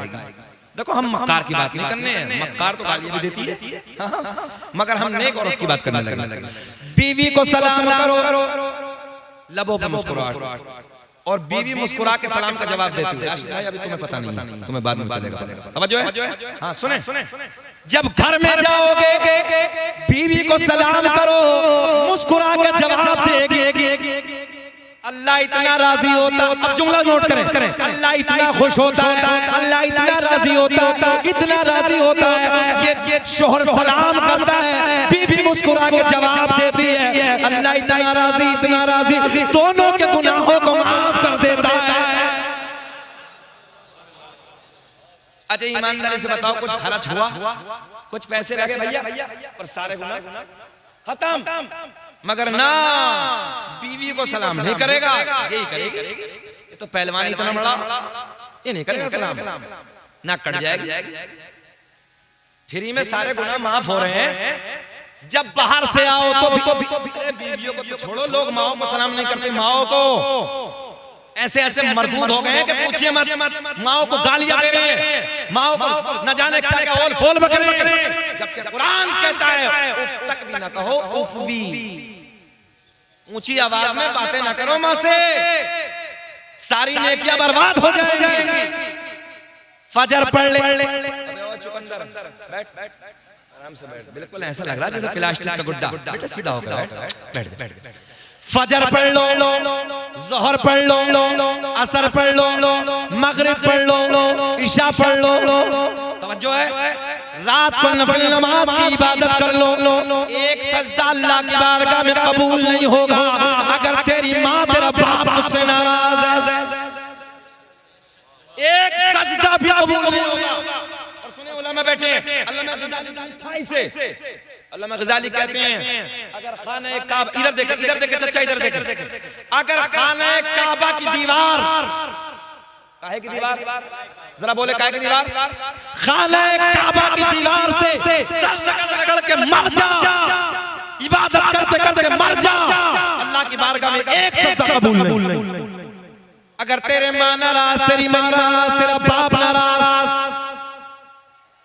देखो, हम मक्कार की बात नहीं करने हैं, मक्कार तो गालियां भी देती है, हाँ, मगर हम नेक औरत की बात करने लगे। बीवी को सलाम करो, लबों पर मुस्कुराहट, और बीवी मुस्कुरा के सलाम का जवाब देती है। भाई अभी तुम्हें पता नहीं है, तुम्हें बाद में चलेगा। तवज्जो है? हाँ सुने, जब घर में जाओगे, बीवी को सलाम करो, मुस्कुरा के जवाब देगी। अल्लाह इतना राजी होता, अब जुमला नोट करें, अल्लाह इतना खुश होता है, अल्लाह इतना राजी होता है, इतना राजी होता है, ये शोहर सलाम करता है, बीवी मुस्कुरा के जवाब देती है। अल्लाह इतना राजी, दोनों के गुनाहों को माफ कर देता है। अच्छा, ईमानदारी से बताओ, कुछ खर्च हुआ, कुछ पैसे लगे भैया, और सारे गुनाह खत्म। मगर ना, बीवी को सलाम नहीं करेगा, यही करेगी। ये तो पहलवानी इतना बड़ा, ये नहीं करेगा सलाम, ना कट जाएगी। फ्री में सारे गुनाह माफ हो रहे हैं। जब बाहर से आओ तो अरे बीवियों को तो छोड़ो, लोग माओ को सलाम नहीं करते। माओ को ऐसे ऐसे मरदूद हो गए हैं कि पूछिए मत, माओ को गालियां दे रहे हैं, माओ को न जाने क्या क्या ओल फोल बक रहे हैं, जबकि कुरान कहता है उफ तक भी ना कहो, उफ भी, ऊंची आवाज में बातें ना करो मां से। सारी नेकियां बर्बाद हो जाएंगी। फजर पढ़ ले। अबे ओ चुकंदर बैठ आराम से बैठ, बिल्कुल ऐसा लग रहा है जैसे प्लास्टिक का गुड्डा। बेटा सीधा होकर बैठ बैठ। फजर पढ़ लो, जोहर पढ़ लो, असर पढ़ लो, मगरिब पढ़ लो, इशा पढ़ लो। तवज्जो है, रात को नफिल नमाज की इबादत कर लो। एक सजदा अल्लाह की बारगाह में कबूल नहीं होगा अगर तेरी माँ तेरा बाप तुझसे नाराज है। एक सजदा भी कबूल नहीं होगा। और सुने उलमा बैठे, अल्लामा गजाली कहते हैं अगर खाना काबा, इधर देखे चचा इधर देखे, अगर खाना काबा की दीवार, काहे की दीवार, जरा बोले काहे की दीवार, खाना काबा की दीवार से सर रगड़ के मर जा, इबादत करते करते मर जा, अल्लाह की बारगाह में एक सजदा कबूल नहीं। अगर तेरे माँ नाराज, तेरी माँ नाराज, तेरा बाप नाराज,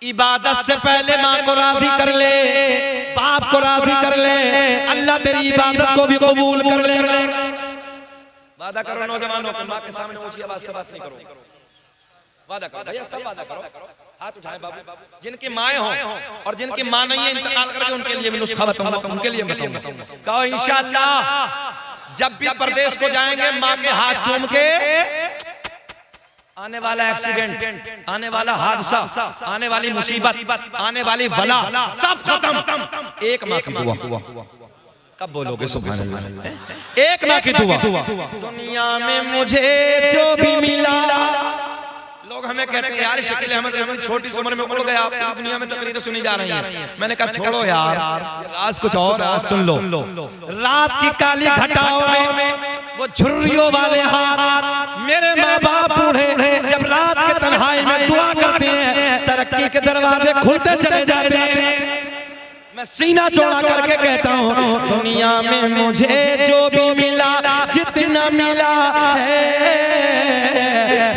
इबादत से पहले माँ को राजी कर ले, बाप को राजी कर ले, अल्लाह तेरी इबादत को भी कबूल कर ले। वादा करो नौजवानों को, माँ के सामने ऊंची आवाज से बात नहीं करो। वादा करो भैया, सब वादा करो। हाथ उठाए बाबू, जिनकी माएँ हों और जिनकी माँ नहीं है इंतकाल करके, उनके लिए भी नुस्खा बताऊंगा, उनके लिए बताऊंगा। कहो इंशाअल्लाह जब भी परदेश को जाएंगे माँ के हाथ चूम के, आने वाला एक्सीडेंट, आने वाला हादसा, आने वाली मुसीबत, आने वाली बला सब खत्म। एक माँ की दुआ। कब बोलोगे सुभान अल्लाह? एक माँ की दुआ। दुनिया में मुझे जो भी मिला, लोग हमें कहते हैं यार शकील अहमद रहमान छोटी सी उम्र में उड़ गया, पूरी दुनिया में तकरीरें सुनी जा रही हैं। मैंने कहा छोड़ो यार, राज कुछ और, आज सुन लो। रात की काली घटाओं में वो झुर्रियों वाले हाथ, मेरे माँ बाप बूढ़े जब रात के तन्हाई में दुआ करते हैं, तरक्की के दरवाजे खुलते चले जाते हैं। मैं सीना चौड़ा करके कहता हूँ, दुनिया में मुझे जो भी मिला, जितना मिला है,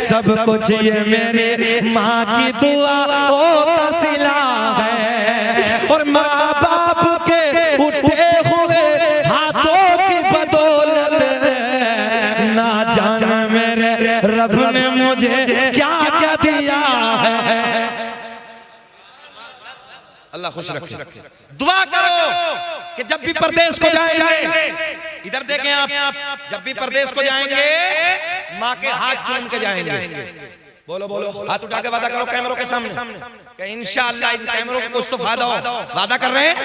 सब कुछ ये मेरे माँ की दुआ का सिला है। और माँ बाप के उठे हुए हाथों की बदौलत, ना जाने मेरे रब ने मुझे क्या क्या दिया है। अल्लाह खुश रखे। दुआ करो कि जब भी परदेश को जाएंगे, इधर देखें आप, जब भी परदेश को जाएंगे माँ के हाथ चूम के जाएंगे। बोलो बोलो, हाथ उठा के वादा करो कैमरों के सामने कि इंशाअल्लाह इन कैमरों को कुछ तो फायदा हो। वादा कर रहे हैं?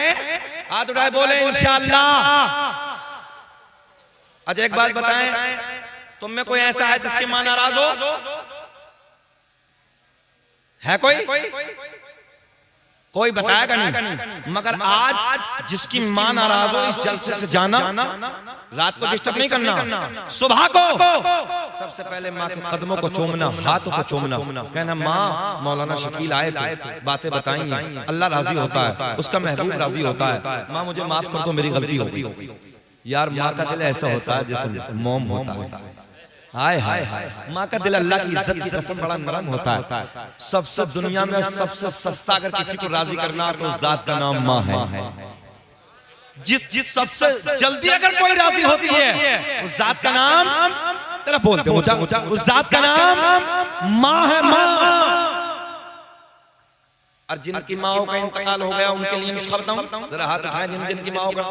हाथ उठाए बोले इंशाअल्लाह। अच्छा एक बात बताएं, तुम में कोई ऐसा है जिसकी माँ नाराज हो? है कोई बताएगा नहीं। मगर आज जिसकी माँ नाराज हो, इस जलसे से जाना, रात को डिस्टर्ब नहीं करना, सुबह को सबसे पहले माँ के कदमों को चूमना, हाथों को चूमना, कहना माँ मौलाना शकील आए थे, बातें बताई, अल्लाह राजी होता है, उसका महबूब राजी होता है, माँ मुझे माफ कर दो मेरी गलती हो गई। यार माँ का दिल ऐसा होता है जैसे मोम होता है। हाय हाय हाय, माँ का दिल अल्लाह की इज्जत की कसम बड़ा नरम होता है। सबसे दुनिया में सबसे सस्ता अगर किसी को राजी करना तो जात का नाम माँ है। जिस सबसे जल्दी अगर कोई राजी होती है उस जात का नाम, तेरा बोलते हो उस जात का नाम माँ है। माँ और जिनकी माओ का इंतकाल हो गया उनके लिए नुस्खा बताऊं, जरा हाथ उठाएं। जिनकी माओ का,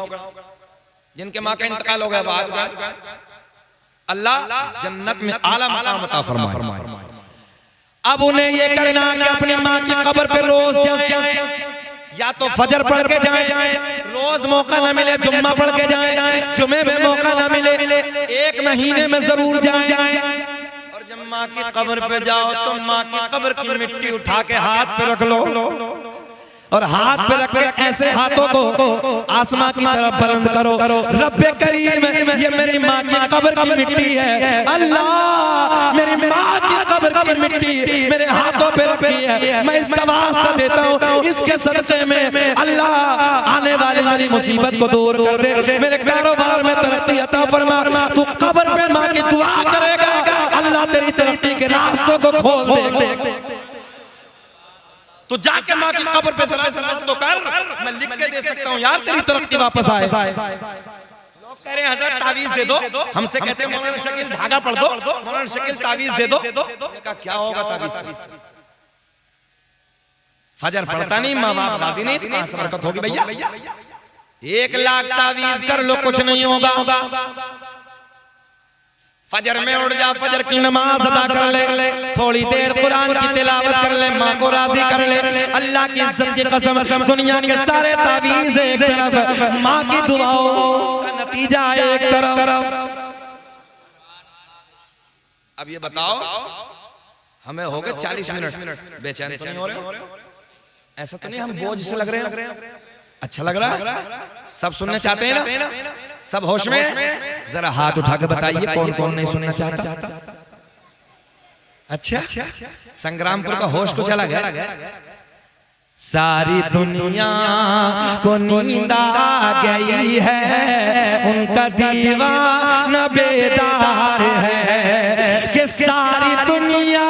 जिनके माँ का इंतकाल हो गया, बात उठाएं। अल्लाह जन्नत में आला मकाम अता फरमाए। अब उन्हें ये करना कि अपनी माँ की कब्र पे रोज जाएं, या तो फजर पढ़ के जाएं, रोज मौका न मिले जुम्मा पढ़ के जाएं, जुमे में मौका न मिले एक महीने में जरूर जाएं। और जब माँ की कब्र पे जाओ तो माँ की कब्र की मिट्टी उठा के हाथ पे रख लो, और हाथ पे रख के ऐसे हाथों को आसमां की तरफ बुलंद करो, रब्बे करीम ये मेरी माँ की कब्र की मिट्टी है, अल्लाह मेरी माँ की कब्र की मिट्टी मेरे हाथों पे रखी है, मैं इसका वास्ता देता हूँ, इसके सदक़े में अल्लाह आने वाली मेरी मुसीबत को दूर कर दे, मेरे कारोबार में तरक्की अता फरमा। तू कब्र पे माँ की दुआ करेगा, अल्लाह तेरी तरक्की के रास्तों को खोल दे। तो जाके माँ की कब्र पे सलात तो कर, मैं लिख के दे सकता हूँ यार तेरी तरक्की वापस आए। लोग कह रहे हैं हजरत तावीज दे दो, हमसे कहते हैं मौलाना शकील धागा पढ़ दो, मौलाना शकील तावीज दे दो। कहा क्या होगा तावीज से? फजर पढ़ता नहीं, माँ बाप राजी नहीं, तो कहां से बरकत होगी भैया? 1 लाख तावीज कर लो, कुछ नहीं होगा। फजर में उठ जा, फजर की नमाज अदा कर ले, थोड़ी देर कुरान की तिलावत कर ले, माँ को राजी कर ले। अल्लाह की इज्जत की कसम, दुनिया के सारे तावीज एक तरफ, माँ की दुआओं का नतीजा एक तरफ। अब ये बताओ, हमें हो गए 40 मिनट, बेचैन तो नहीं हो रहे? ऐसा तो नहीं हम बोझ से लग रहे हैं? अच्छा लग रहा है? सब सुनने चाहते हैं ना? सब होश में? जरा हाथ उठा के बताइए कौन कौन नहीं सुनना चाहता? अच्छा, संग्रामपुर का होश को चला गया। सारी दुनिया को नींद आ गई है, उनका दीवाना बेदार है, कि सारी दुनिया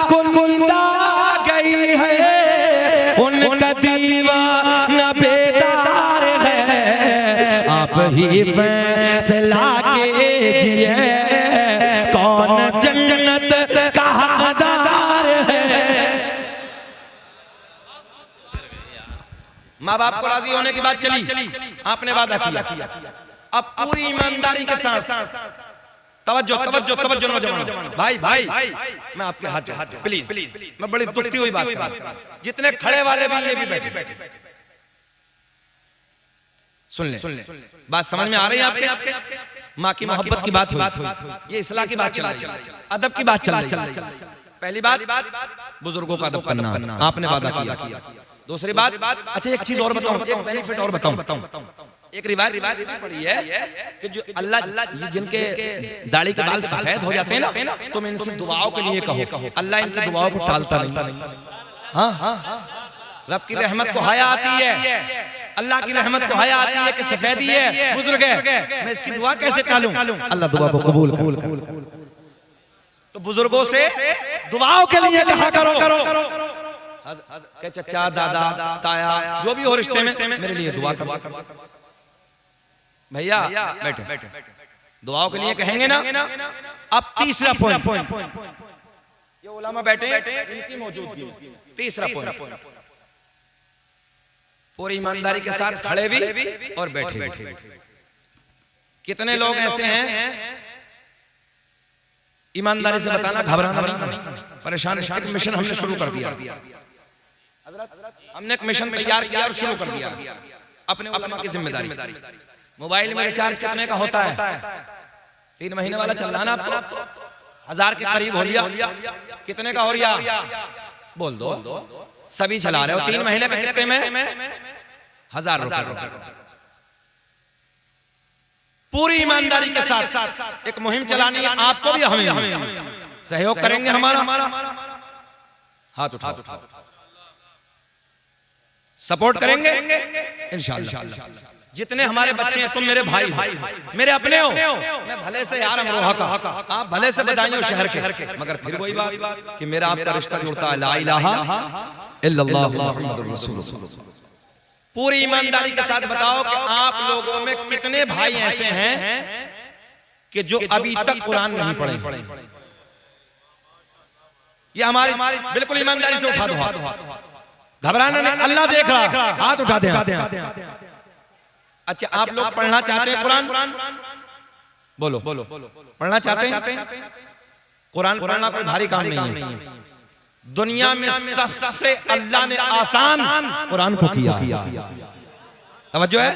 को नींद आ गई है, उनका दीवाना बेदार है। आप ही फैसला कीजिए कौन जन्नत का हकदार है। माँ बाप को राजी होने की बात चली, आपने वादा किया। अब पूरी ईमानदारी के साथ तवज्जो तवज्जो तवज्जो नौजवान भाई भाई, मैं आपके हाथ जोड़ता हूं प्लीज, मैं बड़ी दुखती हुई बात कर रहा हूं, जितने खड़े वाले भी ये भी बैठे, सुन ले, बात समझ में आ रही है आपके? माँ की मोहब्बत की बात हुई, ये इस्लाह की बात चल रही है, अदब की बात चल रही है। पहली बात, बुजुर्गों का अदब करना, आपने वादा किया। दूसरी बात, अच्छा एक चीज और बताऊं, एक बेनिफिट और बताऊं। एक रिवायत पड़ी है कि जो अल्लाह, जिनके दाढ़ी के बाल सफेद हो जाते हैं ना, तुम इनसे दुआओं के लिए कहो, अल्लाह इनकी दुआओं को टालता नहीं। हाँ, रब की रहमत को हाया आती है, अल्लाह की रहमत को हाया आती है कि सफेदी है, बुजुर्ग है, मैं इसकी दुआ कैसे टालूं? अल्लाह दुआ को कबूल करे। तो बुजुर्गों से दुआओं के लिए कहा करो, के चचा दादा ताया जो भी हो रिश्ते में, मेरे लिए दुआ करो। भैया बैठे, दुआओं के लिए कहेंगे ना। अब तीसरा पॉइंट, ये उलमा बैठे इनकी मौजूदगी, तीसरा पॉइंट, पूरी ईमानदारी के साथ खड़े भी और बैठे भी। कितने लोग ऐसे हैं, ईमानदारी से बताना, घबराना नहीं, परेशान। एक मिशन हमने शुरू कर दिया, हमने एक मिशन तैयार किया और शुरू कर दिया, अपने उलमा की जिम्मेदारी। मोबाइल में रिचार्ज कितने का होता है? 3 महीने वाला चल रहा है ना, अब तो 1000 के करीब हो लिया। कितने का हो रहा? बोल दो, सभी चला रहे हो। 3 महीने का कितने में? 1000 रुपए। पूरी ईमानदारी के साथ एक मुहिम चलानी है, आपको भी हमें सहयोग करेंगे। हमारा हाथ उठाओ, सपोर्ट करेंगे इंशाअल्लाह। जितने हमारे बच्चे हैं, तुम मेरे भाई हो, मेरे अपने हो। मैं भले से यार अमरोहा का, आप भले से बदायूं शहर के, मगर फिर वही बात कि मेरा आपका रिश्ता जुड़ता है, ला इलाहा इल्लल्लाह मुहम्मदुर रसूलुल्लाह। पूरी ईमानदारी के साथ बताओ कि आप लोगों में कितने भाई ऐसे हैं कि जो अभी तक कुरान नहीं पढ़े? ये हमारी बिल्कुल ईमानदारी से उठा दो हाथ, घबराना नहीं, अल्लाह देख रहा, हाथ उठा दे। अच्छा, आप लोग पढ़ना चाहते हैं कुरान? बोलो, पढ़ना चाहते हैं? कुरान पढ़ना कोई भारी काम नहीं है। दुनिया में सबसे अल्लाह ने आसान कुरान को किया। तवज्जो है,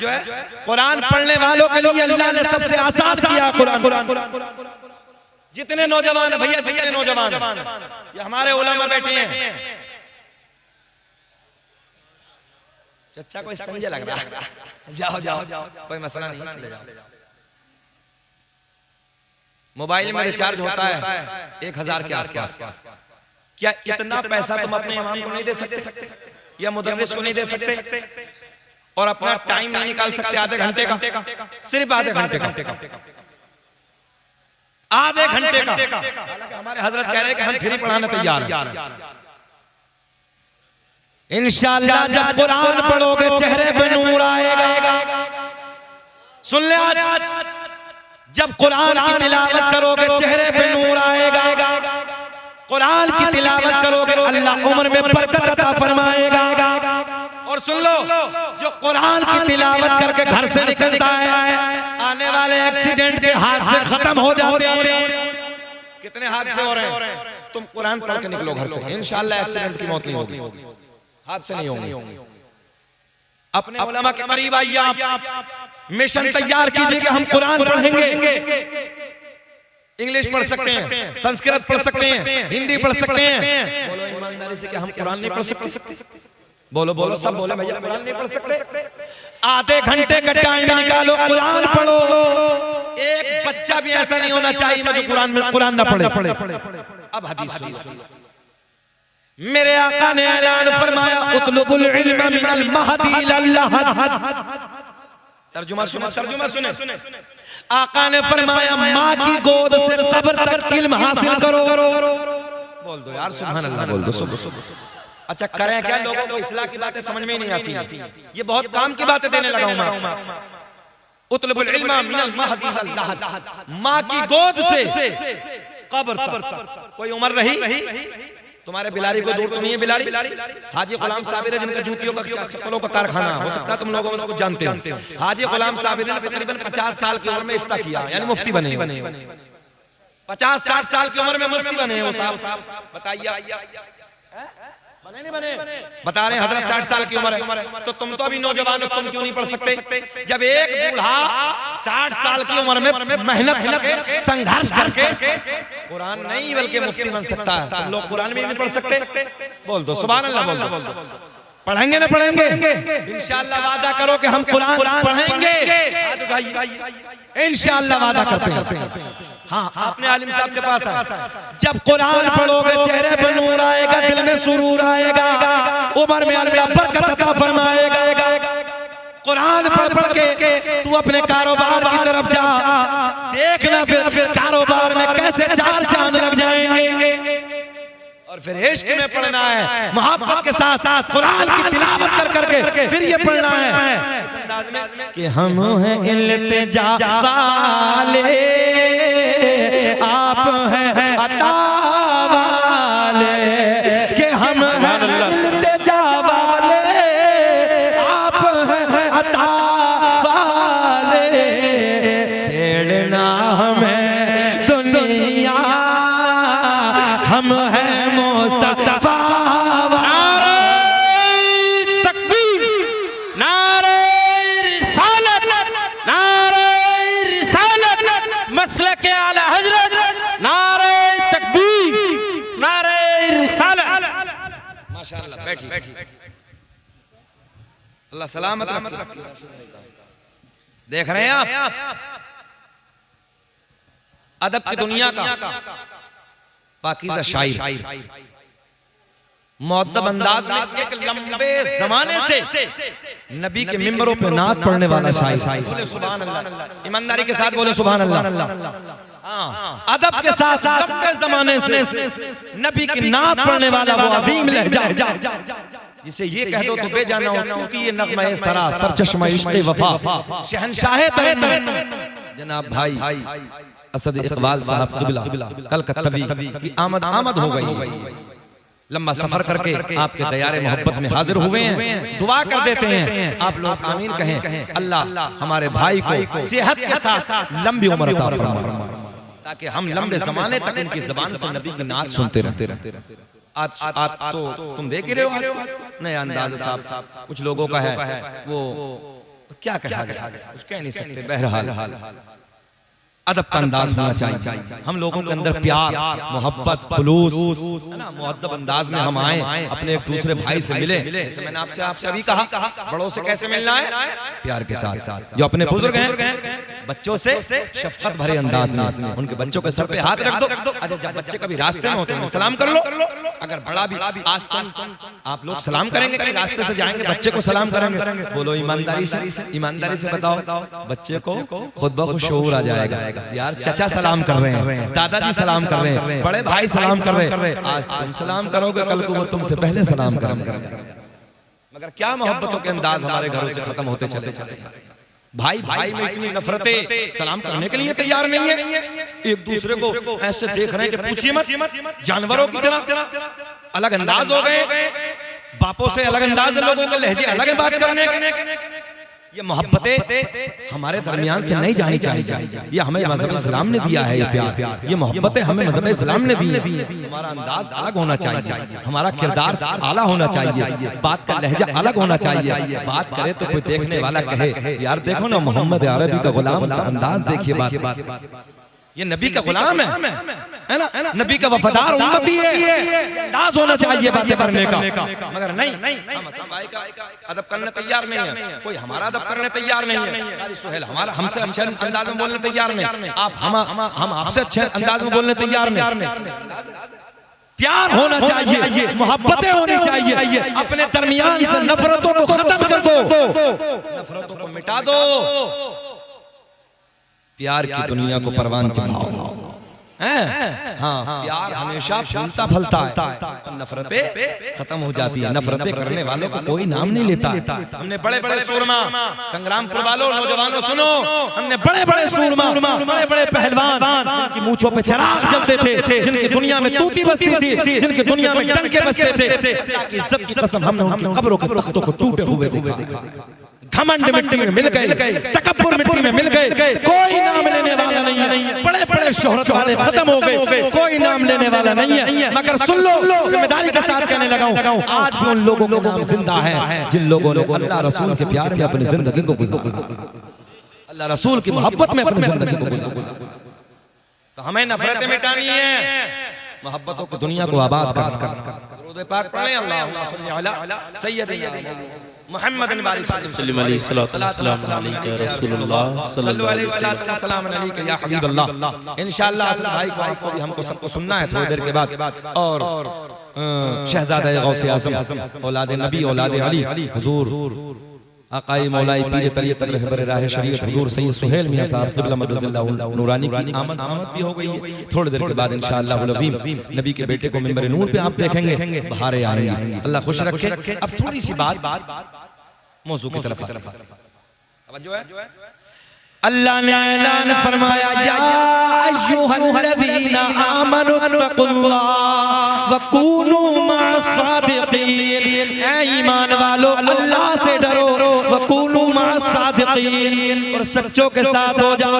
कुरान पढ़ने वालों के लिए अल्लाह ने सबसे आसान किया कुरान। जितने नौजवान है भैया, जितने नौजवान ये हमारे उलमा बैठे हैं, चचा को इस्तंजा लग रहा है, जाओ जाओ, कोई मसला नहीं, चले जाओ। मोबाइल में रिचार्ज होता है 1000 के आसपास। क्या इतना पैसा तुम अपने इमाम को नहीं दे सकते या मुदर्रिस को नहीं दे सकते? और अपना टाइम नहीं निकाल सकते आधे घंटे का? सिर्फ आधे घंटे का, आधे घंटे का। हालांकि हमारे हजरत कह रहे हैं कि हम फ्री पढ़ाने तैयार हैं। इंशाअल्लाह जब कुरान पढ़ोगे चेहरे पे नूर आएगा। सुन ले, आज जब कुरान की तिलावत करोगे चेहरे पे नूर आएगा, कुरान की तिलावत करोगे अल्लाह उम्र में बरकत अता फरमाएगा। और सुन लो, जो कुरान की तिलावत करके घर से निकलता है, आने वाले एक्सीडेंट के हादसे खत्म हो जाते हैं। कितने हादसे हो रहे हैं? तुम कुरान पढ़ के निकलो घर से, इंशाअल्लाह एक्सीडेंट की मौत नहीं होगी, हादसे नहीं होंगे। अपने उलमा के करीब आइए, आप मिशन तैयार कीजिए कि हम कुरान पढ़ेंगे। इंग्लिश पढ़ सकते हैं, संस्कृत पढ़ सकते हैं, हिंदी पढ़ सकते हैं। बोलो ईमानदारी से कि हम कुरान नहीं पढ़ सकते? बोलो बोलो, सब बोले भैया कुरान नहीं पढ़ सकते। आधे घंटे का टाइम निकालो, कुरान पढ़ो। एक बच्चा भी ऐसा नहीं होना चाहिए जो कुरान ना पढ़े। अब हदीस सुनो, मेरे आका ने ऐलान फरमाया उतलुबुल इल्म मिनल महदी इलल लहद। तर्जुमा सुने, तर्जुमा सुने। आका ने फरमाया माँ की गोद से कब्र तक इल्म हासिल करो। बोल दो यार सुभान अल्लाह, बोल दो। अच्छा करें क्या? लोगों को इस्लाह की बातें समझ में ही नहीं आती। ये बहुत काम की बातें देने लगा हूं मैं। उतलुबुल इल्म मिनल महदी इलल लहद, माँ की गोद से कब्र तक। कोई उम्र रही? तुम्हारे बिलारी को दूर तो नहीं है बिलारी? हाजी गुलाम साबिर है जिनका जूतियों का चप्पलों का कारखाना, हो सकता है तुम लोगों में कुछ जानते हो। हाजी गुलाम साबिर ने तकरीबन 50 साल की उम्र में इफ्ता किया, यानी मुफ्ती बने। 50-60 साल की उम्र में मुफ्ती बने वो साहब। बताइए बने नहीं बने? बता रहे हैं हजरत 60 साल की उम्र है, तो तुम तो अभी नौजवान हो, तुम क्यों नहीं पढ़ सकते? जब एक बूढ़ा 60 साल की उम्र में मेहनत करके संघर्ष करके कुरान नहीं बल्कि मुफ्ती बन सकता है, तुम लोग कुरान भी नहीं पढ़ सकते? बोल दो सुभान अल्लाह, बोल दो। पढ़ेंगे ना पढ़ेंगे? इंशाअल्लाह वादा करो कि हम कुरान पढ़ेंगे। हाथ उठाइए, इंशाअल्लाह वादा करते हैं। हाँ, आपने आलिम साहब के पास आए, जब कुरान पढ़ोगे चेहरे पर नूर आएगा, दिल में सुरूर आएगा, उम्र में अल्लाह बरकत अता फरमाएगा। कुरान पढ़ पढ़ के तू अपने कारोबार की तरफ जा, देखना फिर कारोबार में कैसे 4 चांद लग जाएंगे। और फिर इश्क में पढ़ना है, मोहब्बत के साथ कुरान की तिलावत कर करके फिर ये पढ़ना है इस अंदाज में कि हम हैं इल्तिजा वाले, आप हैं अता वाले, कि हम हैं इल्तिजा वाले, आप हैं अता वाले, छेड़ना हमें दुनिया, हम हैं मुस्तफा। नारे तकबीर, नारे रिसालत, नारे रिसालत, मसलके आला हजरत, नारे तकबीर, नारे रिसालत। माशाअल्लाह, बैठिए, अल्लाह सलामत रखे। देख रहे हैं आप अदब की दुनिया का पाकीज़ा शायर, मुअद्दब अंदाज में एक लंबे जमाने से नबी के मिंबरों पे नात पढ़ने वाला शायर। बोले सुभान अल्लाह, ईमानदारी के साथ बोले सुभान अल्लाह। अदब के साथ लंबे जमाने से नबी की नात पढ़ने वाला वो अजीम लहजा, जिसे ये कह दो तो बेजाना हो तू की ये नग़्मा है सरा, सरचश्मा इश्क़ वफा, शहंशाह तरन्नुम जनाब भाई असद इकबाल साहब क़िबला कलकत्तवी की आमद हो गई। लंबा सफर करके आपके दयारे मोहब्बत में हाजिर हुए हैं, दुआ कर देते हैं आप लोग आमीन कहें। अल्लाह हमारे भाई को सेहत के साथ लंबी उम्र अता फरमाए, ताकि हम लंबे जमाने तक इनकी ज़बान से नबी की नात सुनते रहते। आज तो तुम देख ही रहे हो नया अंदाज़ साहब कुछ लोगों का है, वो क्या कहा जाए, कुछ कह नहीं सकते। बहरहाल अदब का अंदाज होना चाहिए, हम लोगों के अंदर प्यार मोहब्बत खुलूस है ना, मुअद्दब अंदाज में हम आए, अपने एक दूसरे भाई से मिले। जैसे मैंने आपसे अभी कहा, बड़ों से कैसे मिलना है? प्यार के साथ। जो अपने बुजुर्ग हैं बच्चों से शफकत भरे अंदाज में उनके बच्चों के सर पे हाथ रख दो। अच्छा जब बच्चे कभी रास्ते में हो तो सलाम कर लो। अगर बड़ा भी आज तुम आप लोग सलाम करेंगे, कहीं रास्ते से जाएंगे बच्चे को सलाम करेंगे, बोलो ईमानदारी से बताओ, बच्चे को खुद ब खुद शऊर आ जाएगा, यार चचा सलाम कर रहे हैं, दादाजी सलाम कर रहे हैं, बड़े भाई सलाम कर रहे हैं, आज तुम सलाम करोगे कल को वो तुमसे पहले सलाम करेंगे। मगर क्या मोहब्बतों के अंदाज हमारे घरों से खत्म होते चले जाते हैं। भाई भाई में इतनी नफरतें, सलाम करने के लिए तैयार नहीं है, एक दूसरे को ऐसे देख रहे हैं कि पूछिए मत, जानवरों की तरह अलग अंदाज हो गए, बापों से अलग अंदाज है, लोगों के लहजे अलग है बात करने के। ये मोहब्बतें हमारे दरमियान से नहीं जानी चाहिए, ये हमें मज़हब इस्लाम ने दिया है, ये प्यार, ये मोहब्बतें हमें मज़हब इस्लाम ने दी है। हमारा अंदाज अलग होना चाहिए, हमारा किरदार आला होना चाहिए, बात का लहजा अलग होना चाहिए। बात करे तो कोई देखने वाला कहे यार देखो ना मोहम्मद अरबी का गुलाम का अंदाज देखिए, बात ये नबी का गुलाम है ना, नबी का वफादार उम्मती है, अंदाज होना चाहिए बातें करने का। मगर नहीं, हम हसन भाई का अदब करने तैयार नहीं है, कोई हमारा अदब करने तैयार नहीं है। सुहेल हमारा हमसे अच्छे अंदाज में बोलने तैयार नहीं, हम आपसे अच्छे अंदाज में बोलने तैयार नहीं। प्यार होना चाहिए, मोहब्बतें होनी चाहिए, अपने दरमियान से नफरतों को खत्म कर दो, नफरतों को मिटा दो, प्यार की दुनिया को परवान चढ़ाओ। हाँ, प्यार हमेशा फूलता फलता है, नफरतें खत्म हो जाती है। नफरतें करने वालों को कोई नाम नहीं लेता। हमने बड़े बड़े सूरमा, संग्रामपुर वालों, नौजवानों सुनो, हमने बड़े बड़े सूरमा, बड़े बड़े पहलवान, जिनकी मूंछों पे चराग जलते थे, जिनकी दुनिया में तूती बजती थी, जिनकी दुनिया में डंके बजते थे, अल्लाह की इज्जत की कसम हमने उनकी कब्रों के तख्तों को टूटे हुए देखा। घमंड मिट्टी में मिल गए, तकब्बुर मिट्टी में मिल गए, कोई नाम लेने वाला नहीं है। बड़े बड़े शोहरत वाले खत्म हो गए, कोई नाम लेने वाला नहीं है। मगर सुन लो, जिम्मेदारी के साथ कहने लगा हूं, आज भी उन लोगों के नाम जिंदा है जिन लोगों ने अल्लाह रसूल के प्यार में अपनी जिंदगी को गुजारा, अल्लाह रसूल की मोहब्बत में अपनी जिंदगी को गुजारा। तो हमें नफरतें मिटानी है, मोहब्बतों की दुनिया को आबाद करना। दुरूद पाक पढ़ें, अल्लाहुम्मा सल्ली अला सय्यदिना मुहम्मद सल्लल्लाहु अलैहि या हबीब अल्लाह। इंशाअल्लाह असल भाई को, आपको भी, हमको सबको सुनना है थोड़ी देर के बाद। और शहजादा गौसे आज़म, औलाद नबी, औलाद अली, हुजूर आकाए मौलाई पीर तरीक़त रहबर राह शरीयत हुजूर सैयद सुहेल मियां साहब क़िबला मदरज़ल्लाहु नूरानी की आमद भी हो गई है। थोड़ी देर के बाद इंशाअल्लाह अज़ीम नबी के बेटे को मिंबर नूर पे आप देखेंगे, बहारें आएंगी, अल्लाह खुश रखे। अब थोड़ी सी बात मौजू की तरफ तवज्जो है। अल्लाह ने ऐलान फरमाया, या अय्युहल्लज़ीना आमनु तक़ुल्लाह व कूनू मअस-सादिक़ीन, ऐ ईमान वालो अल्लाह से डरो, व कूनू मअस-सादिक़ीन, और सच्चों के साथ हो जाओ।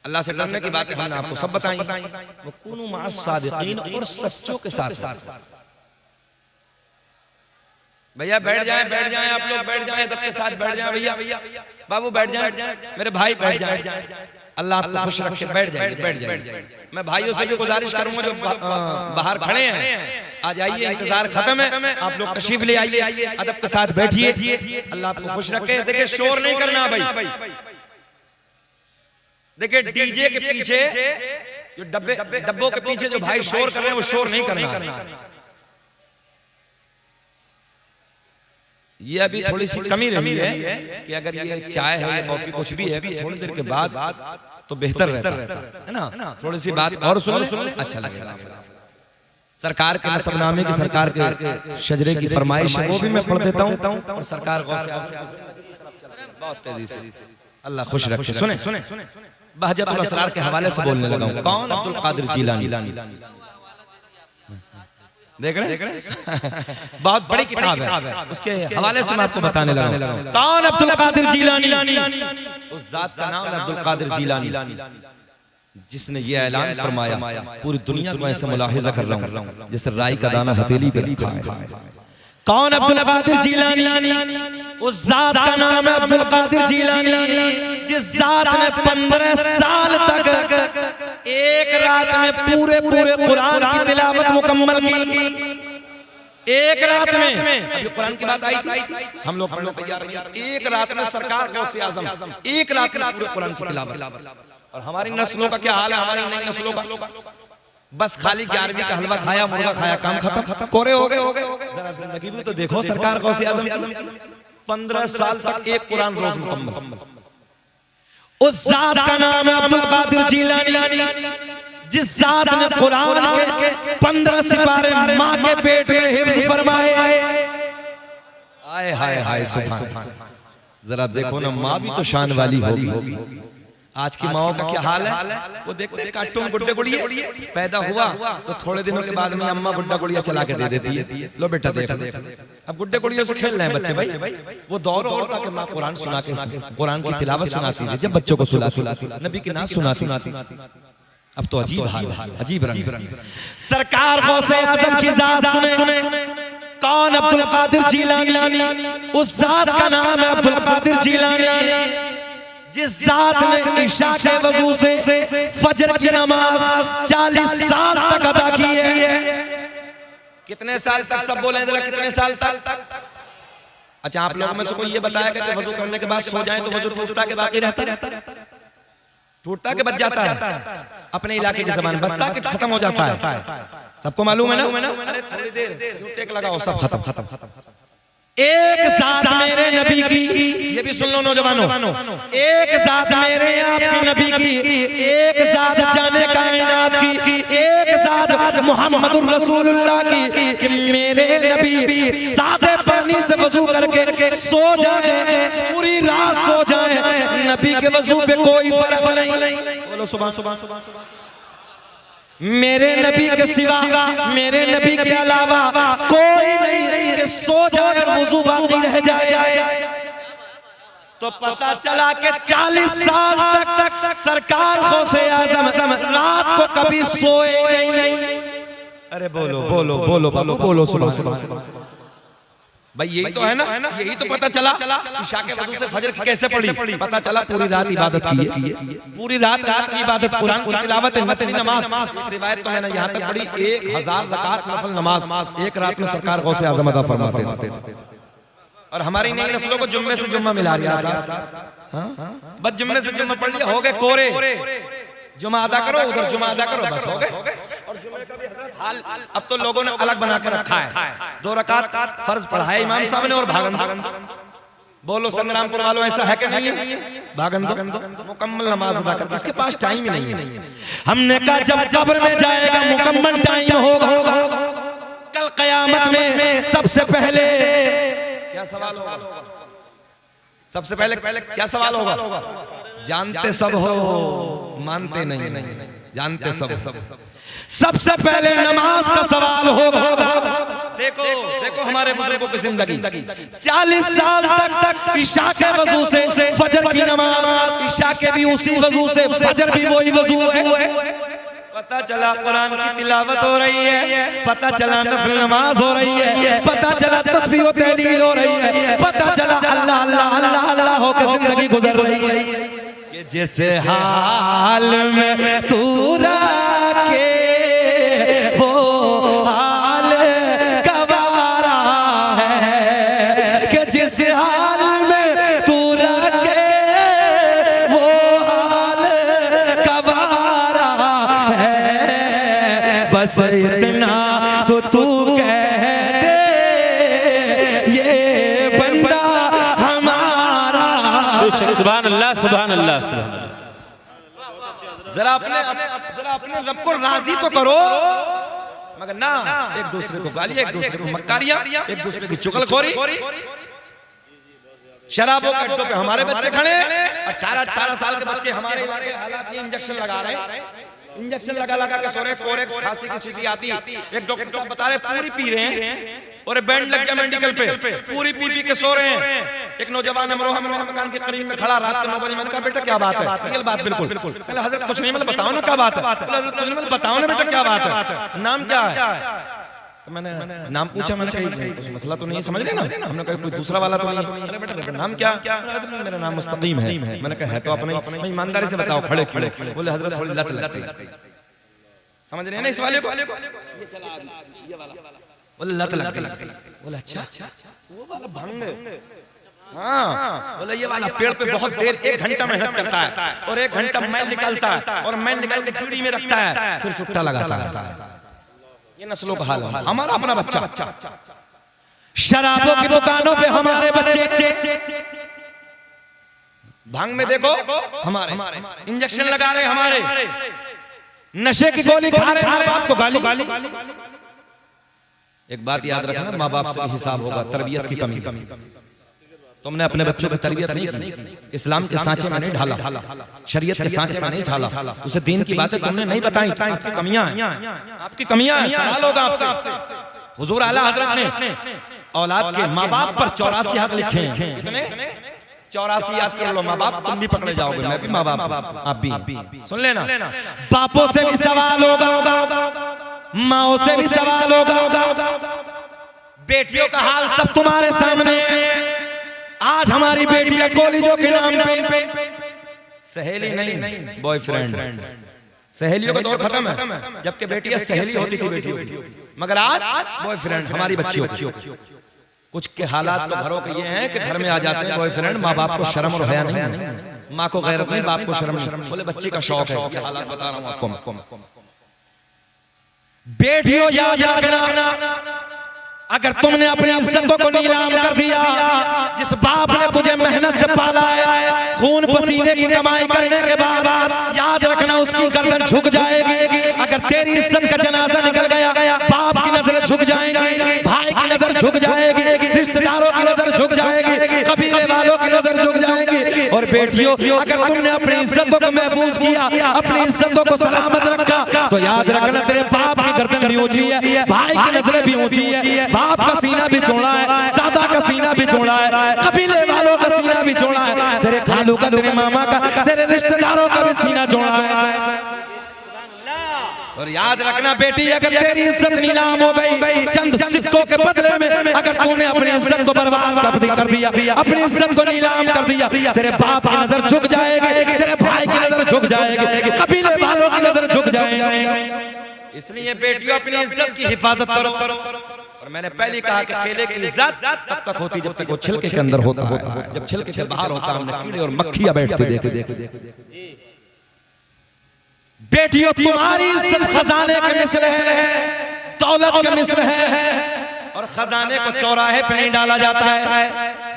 अल्लाह से डरने की बातें हमने आपको सब बताई, व कूनू मअस-सादिक़ीन, और सच्चों के साथ। भैया बैठ जाएं आप लोग, बैठ जाएं, अदब के साथ बैठ जाएं भैया, बाबू बैठ जाएं, मेरे भाई बैठ जाएं, अल्लाह आपको खुश रखे, बैठ जाइए। मैं भाइयों से भी गुजारिश करूंगा जो बाहर खड़े हैं, आ जाइए, इंतजार खत्म है, आप लोग तशरीफ ले आइए, अदब के साथ बैठिए, अल्लाह आपको खुश रखे। देखिए शोर नहीं करना भाई, देखिए डीजे के पीछे जो डब्बों के पीछे जो भाई शोर कर रहे हैं, वो शोर नहीं करना। ये अभी थोड़ी सी कमी रही है कि अगर ये चाय है, कॉफी, कुछ भी है, थोड़ी देर के बाद तो बेहतर रहता है ना। थोड़ी सी बात और सुन, अच्छा लगेगा। सरकार के नसबनामे की, सरकार के शजरे की फरमाइश है, वो भी मैं पढ़ देता हूँ, और सरकार बहुत तेजी से, अल्लाह खुश रखे। सुने, बहजतुल असरार के हवाले से बोलने लगा हूँ। कौन? अब्दुल कादिर जीलानी। देख रहे हैं? बहुत बड़ी किताब है, उसके हवाले से मैं आपको बताने लगा हूं। कौन? अब्दुल कादिर जीलानी। उस जात का नाम है अब्दुल कादिर जीलानी, जिसने ये ऐलान फरमाया, पूरी दुनिया को ऐसे मुलाहिजा कर रहा हूं जैसे राई का दाना हथेली पे रखा है। कौन? अब्दुल कादिर जीलानी। उस जात का नाम है अब्दुल कादिर जीलानी, जिस जात ने 15 साल तक एक रात में पूरे कुरान की तिलावत मुकम्मल की। एक रात में, अभी कुरान की बात आई थी, हम लोग पढ़ने तैयार हैं। एक रात में सरकार गौसे आज़म एक रात में पूरे कुरान की तिलावत। और हमारी नस्लों का क्या हाल है, हमारी नई नस्लों का? बस खाली 11वीं का हलवा खाया, मुर्गा खाया, काम खत्म, कोरे हो गए। जरा जिंदगी भी तो देखो सरकार गौसे आज़म 15 साल तक एक कुरान रोज मुकम्मल। उस जात का नाम है अब्दुल कादिर जीलानी, जिस जात ने कुरान के 15 सिपारे माँ के पेट में हिफ्ज़ फरमाए। हाय हाय हाय सुभान। जरा देखो ना, माँ भी तो शान वाली होगी। आज की माओ का क्या हाल है, वो देखते हैं कार्टून गुड्डे गुड़िया, पैदा हुआ तो थोड़े दिनों के बाद में अम्मा गुड्डा गुड़िया चला के दे देती है, लो बेटा देख। अब गुड्डे गुड़ियों से खेल रहे हैं बच्चे भाई। वो दौर और था कि माँ कुरान सुना के, कुरान की तिलावत सुनाती थी, जब बच्चों को सुनाती, नबी की नात सुनाती। अब तो अजीब हाल है, अजीब रंग। सरकार गौसे आजम की जात सुने, कौन? अब्दुल कादिर जीलानी। उस जात का नाम है अब्दुल कादिर जीलानी, जिस जात ने इशा के वजू से फजर की नमाज 40 साल तक अदा की है। कितने साल तक? सब बोले जरा, कितने साल तक? अच्छा, आप लोगों में से कोई ये बताएगा कि वजू करने के बाद सो जाए तो वजू टूटता के बाकी रहता है? टूटता के बच जाता है? अपने इलाके की जबान बचता के खत्म हो जाता है? सबको मालूम है ना? अरे थोड़ी देर यूं टेक लगाओ, सब खत्म। एक जात मेरे नबी की, ये भी सुन लो नौजवानों, एक जात मेरे आपके नबी की, एक जात जाने कायनात की, एक जात मुहम्मदुर रसूलुल्लाह की, कि मेरे नबी सादे पानी से वजू करके सो जाए, पूरी रात सो जाए, नबी के वजू पे कोई फर्क नहीं। बोलो सुभान अल्लाह। मेरे नबी के सिवा, मेरे नबी के अलावा कोई नहीं कि सो जाए और वुजू बाकी रह जाए। तो पता चला कि 40 साल तक सरकार गौसे आजम रात को कभी सोए नहीं। अरे बोलो बोलो बोलो बाबू, बोलो सुभान अल्लाह। भाई यही तो है ना, यही तो पता चला इशा के वजू से फजर कैसे पड़ी। पता चला पूरी रात इबादत की है, पूरी रात अल्लाह की इबादत, कुरान की तिलावत, नफली नमाज। एक रिवायत तो मैंने यहाँ तक पढ़ी, 1000 रकात नफल नमाज एक रात में सरकार गौसे आजम अदा फरमाते थे। और हमारी नई नस्लों को जुम्मे से जुम्मा मिला रहा है, बस जुम्मे से जुम्मा पढ़ लिया, हो गए कोरे। जुमा अदा करो, उधर जुमा अदा करो, बस हो गए। और जुमे का भी हजरत हाल अब तो लोगों ने अलग बना के रखा है। 2 रकात फर्ज पढ़ाया इमाम साहब ने और भागन दो। बोलो संग्रामपुर वालों, ऐसा है कि नहीं है? भागन दो, मुकम्मल नमाज अदा कर, इसके पास टाइम ही नहीं है। हमने कहा जब कब्र में जाएगा मुकम्मल टाइम होगा। कल कयामत में सबसे पहले क्या सवाल होगा? सबसे पहले क्या सवाल होगा? जानते सब हो, मानते नहीं, जानते सब। सबसे पहले नमाज का सवाल होगा। देखो देखो हमारे बुजुर्गों की जिंदगी, 40 साल तक इशा के वजू से फजर की नमाज, इशा के भी उसी वजू से, फजर भी वही वजू है। पता चला कुरान की तिलावत हो रही है, पता चला नफल नमाज हो रही है, पता चला तस्बीह व तहलील हो रही है, पता चला अल्लाह अल्लाह अल्लाह अल्लाह होकर जिंदगी गुजर रही है। कि जिस हाल में तू रखे वो हाल गवारा है, कि जिस हाल में तू रखे वो हाल गवारा है। बस इतना तो तू कह दे, ये बंदा हमारा। सुभान अल्लाह, सुभान अल्लाह, सुभान अल्लाह। जरा अपने रब को राजी तो करो, मगर ना, एक दूसरे को गालियां, एक दूसरे को मक्कारियां, एक दूसरे की चुगलखोरी। शराबों के अड्डों पे हमारे बच्चे खड़े, 18 साल के बच्चे हमारे इलाके हालात ये इंजेक्शन लगा रहे हैं, इंजेक्शन लगा लगा के सो रहे, कोरेक्स खांसी की शीशी आती, एक डॉक्टर साहब बता रहे पूरी पी रहे हैं, और बैंड लग गया मेडिकल पे, पूरी पी के सो रहे हैं। एक नौजवान अमरोहा में मकान के करीब में खड़ा, रात के 9 बजे, मैंने कहा बेटा क्या बात है? रियल बात बिल्कुल। पहले हजरत कुछ नहीं, मतलब बताओ ना क्या बात है? हजरत कुछ नहीं, मतलब बताओ ना बेटा क्या बात है, नाम क्या है? तो मैंने नाम पूछा, मैंने कहा कुछ मसला तो नहीं समझ रहे ना? हमने कहा कोई दूसरा वाला तो नहीं है? अरे बेटा नाम क्या? मेरा नाम मुस्तकीम है। मैंने कहा है तो अपने ईमानदारी से बताओ, खड़े खड़े। बोले हजरत थोड़ी लत लगती है, समझ रहे हैं ना इस वाले को? ये चला ये वाला, बोले लत लगती है। बोले अच्छा वो वाला भंग? हाँ। बोले ये वाला पेड़ पे बहुत देर 1 घंटा मेहनत करता है, और 1 घंटा मैल निकालता है, और मैल निकाल के पीढ़ी में रखता है, फिर सुट्टा लगाता है। ये नस्लों का हाल है। हमारा अपना बच्चा शराबों की दुकानों पे, हमारे बच्चे भांग में देखो, हमारे इंजेक्शन लगा रहे, हमारे नशे की गोली खा रहे, माँ बाप को गाली। एक बात याद रखना, माँ बाप से भी हिसाब होगा, तरबियत की कमी। तुमने अपने बच्चों की तरबियत नहीं की, इस्लाम के सांचे में नहीं ढाला, शरीयत के सांचे में नहीं ढाला, उसे दीन की बातें तुमने नहीं बताई। आपकी कमियां हैं, आपकी कमियां हैं। सवाल होगा आपसे। हुजूर आला हजरत ने औलाद के माँ बाप पर 84 हक लिखे हैं। कितने? 84 याद कर लो। माँ बाप तुम भी पकड़े जाओगे, मैं भी माँ बाप, आप भी। सुन लेना, बापों से भी सवाल होगा, माओ से भी सवाल होगा, बेटियों का हाल सब तुम्हारे सामने है। आज हमारी बेटियां कॉलेजों के नाम पे सहेली नहीं, बॉयफ्रेंड। सहेलियों का दौर खत्म है, जबकि बेटियां सहेली होती थी बेटियों की, मगर आज बॉयफ्रेंड हमारी बच्चियों की। कुछ के हालात तो घरों के ये हैं कि घर में आ जाते हैं बॉयफ्रेंड, माँ बाप को शर्म और हया नहीं है, माँ को गैरत नहीं, बाप को शर्म नहीं, बोले बच्ची का शौक है। ये हालात बता रहा हूं आपको। बेटियों याद रखना, अगर तुमने अपनी इज्जतों को नीलाम कर दिया, जिस बाप ने तुझे मेहनत से पाला है, खून पसीने की कमाई करने के बाद, याद रखना उसकी गर्दन झुक जाएगी। अगर तेरी इज्जत का जनाजा निकल गया, बाप की नजर झुक जाएंगी, भाई की नजर झुक जाएगी, रिश्तेदारों की नजर झुक जाएगी, कबीले वालों की नजर झुक जाएगी। और बेटियों, अगर तुमने अपनी इज्जतों को महफूज किया, अपनी इज्जतों को सलामत रखा, तो याद रखना तेरे बाप की गर्दन भी ऊंची है, भाई की नजरें भी ऊंची है, बाप का सीना भी चौड़ा है, दादा का सीना भी चौड़ा है, कबीले वालों का सीना भी चौड़ा है, तेरे खालू का, तेरे मामा का, तेरे रिश्तेदारों का भी सीना चौड़ा है। और याद रखना बेटी, अगर तेरी इज्जत नीलाम हो गई चंद सिक्कों के बदले में, अगर तूने अपनी इज्जत को बर्बाद कर दिया, अपनी इज्जत को नीलाम कर दिया, तेरे बाप की नजर झुक जाएगी, तेरे भाई की नजर झुक जाएगी, कबीले वालों की नजर झुक जाएगी। इसलिए बेटियों, अपनी इज्जत की हिफाजत करो। और मैंने पहले कहा कि केले की इज्जत तब तक होती जब तक वो छिलके के अंदर होता है, जब छिलके के बाहर होता है, हमने कीड़े और मक्खियां बैठते देखे। बेटियों, तुम्हारी इज्जत खजाने के मिसल है, दौलत के मिसल है, और खजाने को चौराहे पे नहीं डाला जाता है,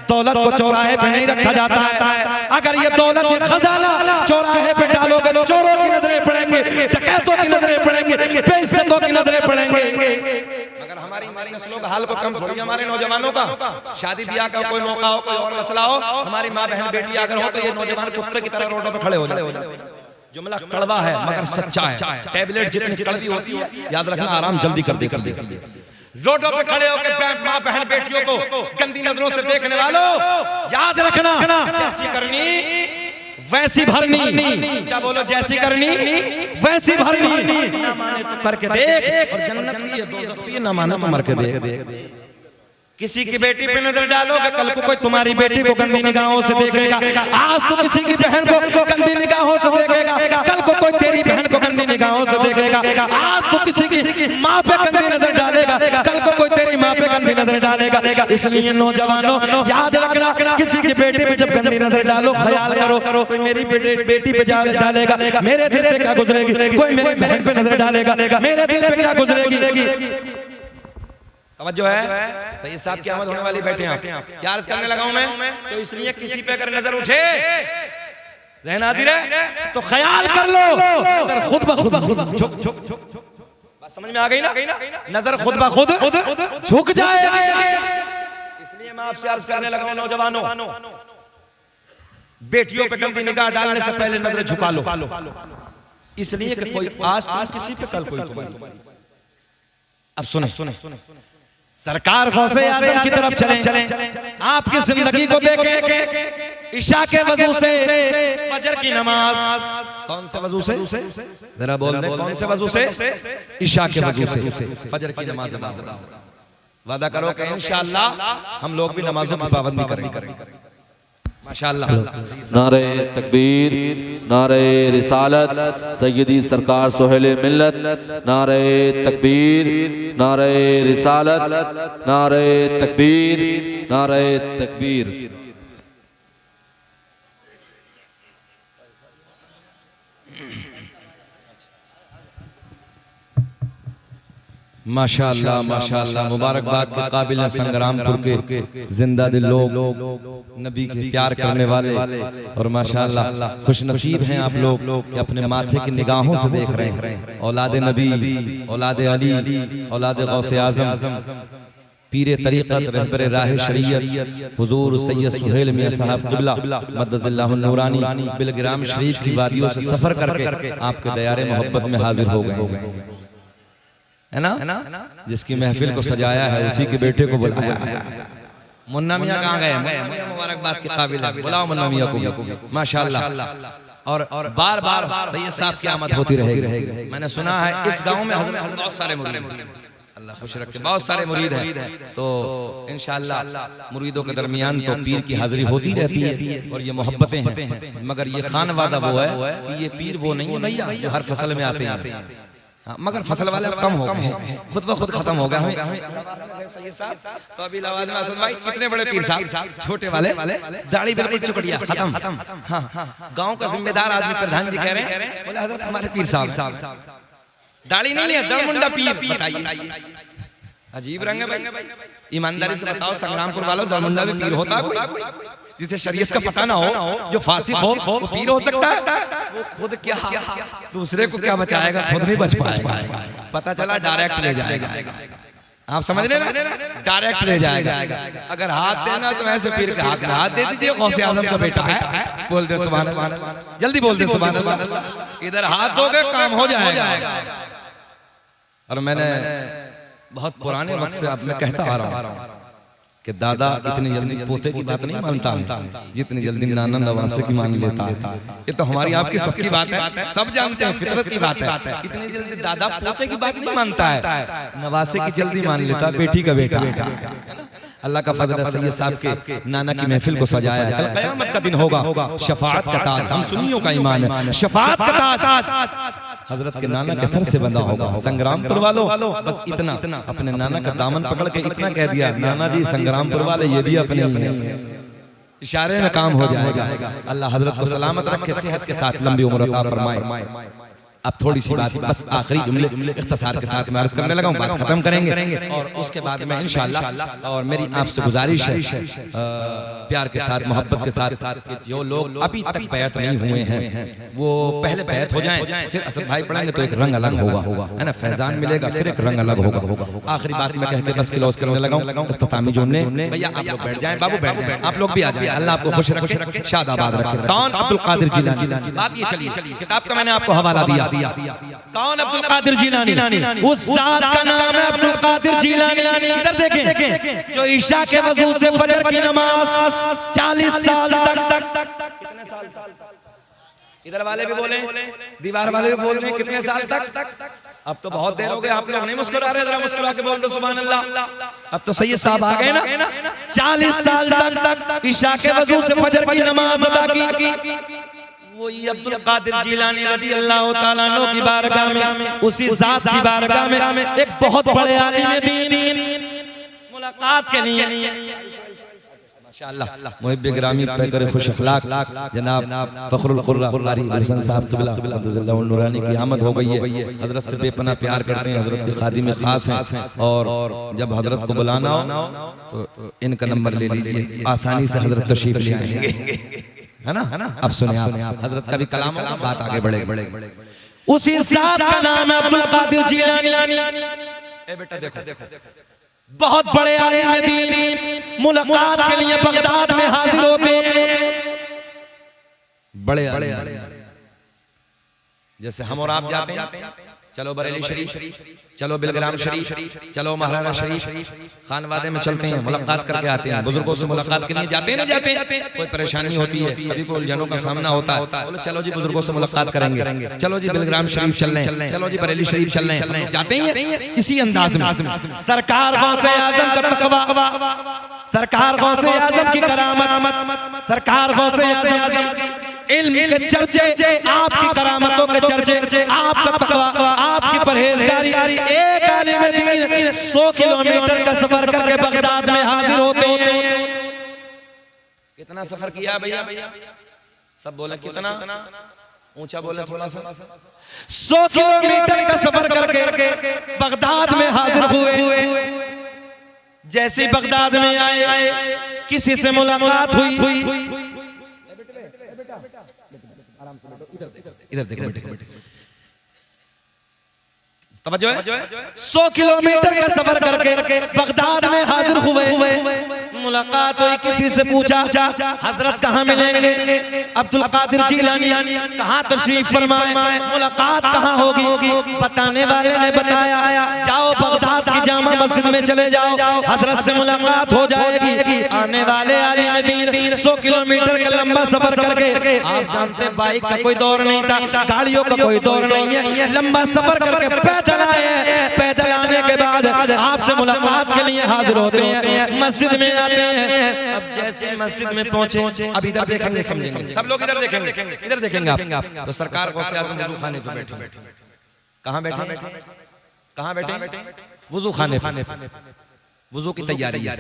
दौलत को चौराहे पे नहीं रखा जाता है। अगर ये दौलत, ये खजाना चौराहे पे डालोगे, चोरों की नजरें पड़ेंगे, डकैतों की नजरें पड़ेंगे, बेइज्जतों की नजरें पड़ेंगे। मगर हमारी नस्लों का हाल को कम थोड़ी, हमारे नौजवानों का शादी ब्याह का कोई मौका हो, कोई और मसला हो, हमारी माँ बहन बेटी अगर हो, तो ये नौजवान कुत्ते की तरह रोडों पे खड़े हो जाते। जुमला कड़वा है मगर सच्चा है। टैबलेट जितनी कड़वी होती है, याद रखना, आराम जल्दी कर देती है। रोडों पे खड़े होकर माँ बहन बेटियों को गंदी नजरों से देखने वालों, याद रखना, जैसी करनी वैसी भरनी। क्या बोलो? जैसी करनी वैसी भरनी। ना माने तो करके देख, और जन्नत भी है, दोज़ख भी है, ना माने तो मर के देख। किसी की बेटी पे नजर डालोगे, कल को कोई तुम्हारी बेटी को गंदी निगाहों से देखेगा। आज तो किसी की बहन को गंदी निगाहों से देखेगा, कल को कोई तेरी बहन को गंदी निगाहों से देखेगा। आज तो किसी की माँ पे गंदी नजर डालेगा, कल को कोई तेरी माँ पे गंदी नजर डालेगा। इसलिए नौजवानों, याद रखना, किसी की बेटी पे जब गंदी नजर डालो, ख्याल करो, कोई मेरी बेटी पे डालेगा, मेरे दिल पे क्या गुजरेगी? कोई मेरी बहन पे नजर डालेगा, मेरे दिल पे क्या गुजरेगी? तवज्जो है? सही साहब की आमद होने वाली बैठे हैं आप। क्या अर्ज करने लगा हूं मैं? तो इसलिए किसी पे अगर नजर उठे, ज़हन हाजिर है, तो ख्याल कर लो, नजर खुद ब खुद झुक। बात समझ में आ गई ना? नजर खुद ब खुद झुक जाएगी। इसलिए मैं आपसे अर्ज करने लगा हूं, नौजवानों, बेटियों पे गंदी निगाह डालने से पहले नजर झुका लो। इसलिए कि कोई आज तुम किसी पे, कल कोई तुम्हारी। अब सुने, सरकार गौसे आजम की तरफ चलें, आपकी जिंदगी को देखें। इशा के वजू से फजर की नमाज, कौन से वजू से? जरा बोल दे, कौन से वजू से? इशा के वजू से फजर की नमाज अदा हो। वादा करो कि इंशाअल्लाह हम लोग भी नमाजों की पाबंदी करेंगे। माशाअल्लाह। नारे तकबीर, नारे रिसालत, सैयदी सरकार सोहेले मिल्लत, नारे तकबीर, नारे रिसालत, नारे तकबीर, नारे तकबीर। माशाअल्लाह, माशाअल्लाह, मुबारकबाद के काबिल है संग्रामपुर के जिंदा दिल लोग, नबी के प्यार करने वाले, और माशाअल्लाह खुश नसीब हैं आप लोग कि अपने माथे की निगाहों से देख रहे हैं औलाद नबी, औलाद अली, औलाद गौसे आजम। पीरे तरीक़त रहबर राह शरीयत हुजूर सैयद सुहेल मियां साहब क़िबला मद्दज़िल्लाहु नूरानी बिलग्राम शरीफ की वादियों से सफ़र करके आपके दयारे मोहब्बत में हाजिर हो गए है ना। जिसकी महफिल को सजाया है उसी के बेटे को बुलाया है। मुन्ना मियां कहाँ गए? मुबारकबाद के काबिल है, बुलाओ मुन्ना मियां को माशाअल्लाह। और बार बार सैयद साहब की आमद होती रहेगी। मैंने सुना है इस गांव में बहुत सारे मुरीद हैं, अल्लाह खुश रखे, बहुत सारे मुरीद हैं। तो इंशाअल्लाह मुरीदों के दरमियान तो पीर की हाजिरी होती रहती है और ये मोहब्बतें हैं। मगर ये खान वादा वो है कि ये पीर वो नहीं है भैया जो हर फसल में आते हैं। हाँ, मगर फसल वाले अब कम हो गए, खुद ब खुद खत्म हो गया। हमें तो अभी इलाहाबाद में असद भाई इतने बड़े पीर साहब, छोटे वाले दाढ़ी बिल्कुल चुकड़िया खत्म। हाँ, गांव का जिम्मेदार आदमी प्रधान जी कह रहे हैं, बोले हजरत हमारे पीर साहब दाढ़ी नहीं है, दड़मुंडा पीर। बताइए, अजीब रंग है भाई। ईमानदारी से बताओ संग्रामपुर वालों, दड़मुंडा भी पीर होता है कोई? जिसे शरीयत का पता ना हो, जो फासिक हो, वो पीर हो सकता है? वो खुद क्या दूसरे को क्या बचाएगा, खुद नहीं बच पाएगा। पता चला डायरेक्ट ले जाएगा। आप समझ रहे ना, डायरेक्ट ले जाएगा। अगर हाथ देना तो ऐसे पीर के हाथ में हाथ दे दीजिए, गौसे आजम का बेटा है, बोल दे सुभान अल्लाह, जल्दी बोल दे सुभान अल्लाह। इधर हाथ दोगे काम हो जाएगा। और मैंने बहुत पुराने वक्त से आप मैं कहता आ रहा हूँ कि दादा इतनी जल्दी पोते की बात नहीं मानता है जितनी जल्दी नाना नवासे की मान लेता है। ये तो हमारी आपकी सबकी बात है, सब जानते हैं, फितरत की बात है। इतनी जल्दी दादा पोते की बात नहीं मानता है, नवासे की जल्दी मान लेता है, बेटी का बेटा है। अल्लाह का फजल है, सैयद साहब के नाना की महफिल को सजाया है। कल क़यामत का दिन होगा, शफाअत का ताज, हम सुन्नियों का ईमान है, शफाअत का ताज हजरत के नाना के सर से बंधा होगा। संग्रामपुर वालों बस इतना अपने नाना का दामन पकड़ के इतना कह दिया, नाना जी संग्रामपुर वाले ये भी अपने ही हैं, इशारे में काम हो जाएगा। अल्लाह हजरत को सलामत रखे, सेहत के साथ लंबी उम्र अता फरमाए। अब थोड़ी सी बात बस आखिरी जुमले इख्तिसार के साथ मैं अर्ज करने लगा हूँ, बात खत्म करेंगे और उसके बाद में इंशाअल्लाह। और मेरी आपसे गुजारिश है प्यार के साथ मोहब्बत के साथ कि जो लोग अभी तक बैत नहीं हुए हैं वो पहले बैत हो जाएं, फिर असद भाई पढ़ेंगे तो एक रंग अलग होगा, है ना, फैजान मिलेगा, फिर एक रंग अलग होगा। आखिरी बात मैं कह के बस क्लोज करने लगा हूँ, इख्तितामी जुमले। भैया आप लोग बैठ जाएं, बाबू बैठ जाएं, आप लोग भी आ जाएं, अल्लाह आपको खुश रखे, शादाबाद रखे। कौन? अब्दुल कादिर जिलानी। बात ये चलिए, किताब का मैंने आपको हवाला दिया। कौन? अब्दुल कादिर जिलानी। उस जात का नाम है अब्दुल कादिर जिलानी। इधर देखें, जो ईशा के वजू से फजर की नमाज 40 साल तक, कितने साल? इधर वाले भी बोले, दीवार वाले भी बोल रहे हैं, कितने साल तक? अब तो बहुत देर हो गई, आप लोग नहीं मुस्कुरा रहे, जरा मुस्कुरा के बोल दो सुभान अल्लाह। अब तो सैयद साहब आ गए ना। 40 साल तक ईशा के वजू से फजर की नमाज अदा की। वही अब्दुल कादिर जिलानी रज़ी अल्लाह ताला अन्हु की बारगाह में, उसी जात की बारगाह में एक बहुत बड़े आलिम दीन मुलाकात के लिए माशाअल्लाह मुहिब गिरामी पैकर खुश अखलाक जनाब फखरुल कुर्रा कारी हुसैन साहब क़िबला मद्दज़िल्लाहु नूरानी की आमद हो गई है। हजरत से बेपनाह प्यार करते हैं, हजरत के खादिम खास हैं और जब हजरत को बुलाना हो तो इनका नंबर ले लीजिए, आसानी से हजरत तशरीफ ले आएंगे, है ना। अब सुने आप, हजरत का भी कलाम होगा, बात आगे बढ़ेगी। उसी जात का नाम है अब्दुल कादिर जिलानी। ए बेटा देखो, बहुत बड़े आलिम दीन मुलाकात के लिए बगदाद में हाजिर होते हैं। बड़े आलिम जैसे हम और आप जाते हैं, चलो बरेली शरीफ, चलो बिलग्राम शरीफ, चलो महाराणा शरीफ, खानवादे में चलते हैं, मुलाकात करके आते हैं। बुजुर्गों से मुलाकात के लिए जाते हैं ना, जाते हैं, कोई परेशानी होती है, कभी कोई उलझनों का सामना होता है, बोलो चलो जी बुजुर्गों से मुलाकात करेंगे, चलो जी बिलग्राम शरीफ चल रहे हैं, चलो जी बरेली शरीफ चल रहे हैं, जाते हैं इसी अंदाज में। सरकार गौसे आजम का तकवा, सरकार गौसे आजम की करामत, सरकार गौसे आजम की इल्म के चर्चे, आपकी करामतों के चर्चे, आपका तकवा, आपकी परहेजगारी। एक आलिम दीन 100 किलोमीटर का सफर करके बगदाद में हाजिर होते हैं। कितना सफर किया भैया? सब बोले कितना, ऊंचा बोले थोड़ा सा। 100 किलोमीटर का सफर करके बगदाद में हाजिर हुए। जैसे बगदाद में आए, किसी से मुलाकात हुई, इधर देखो बेटे, तवज्जो है। 100 किलोमीटर का सफर करके बगदाद में हाजिर हुए। मुलाकात हुई, किसी से पूछा हजरत कहाँ मिलेंगे? अब्दुल कादिर जिलानी कहाँ तशरीफ फरमाए? मुलाकात कहाँ होगी? बताने वाले ने बताया, जाओ बगदाद की जामा मस्जिद में चले जाओ, हजरत से मुलाकात हो जाएगी। आने वाले आलिम दीन 100 किलोमीटर का लंबा सफर करके, आप जानते हैं बाइक का कोई दौर नहीं था, गाड़ियों का कोई दौर नहीं है, लंबा सफर करके पैदल आए। पैदल आने के बाद आपसे मुलाकात के लिए हाजिर होते हैं, मस्जिद में आते हैं। अब जैसे मस्जिद में पहुंचे, अब इधर देखेंगे, समझेंगे सब लोग, इधर देखेंगे, इधर देखेंगे आप। तो सरकार गौसे आज़म वुज़ू खाने पे बैठे। कहाँ बैठे? कहाँ बैठे? वुज़ू खाने पे। वुज़ू की तैयारी है।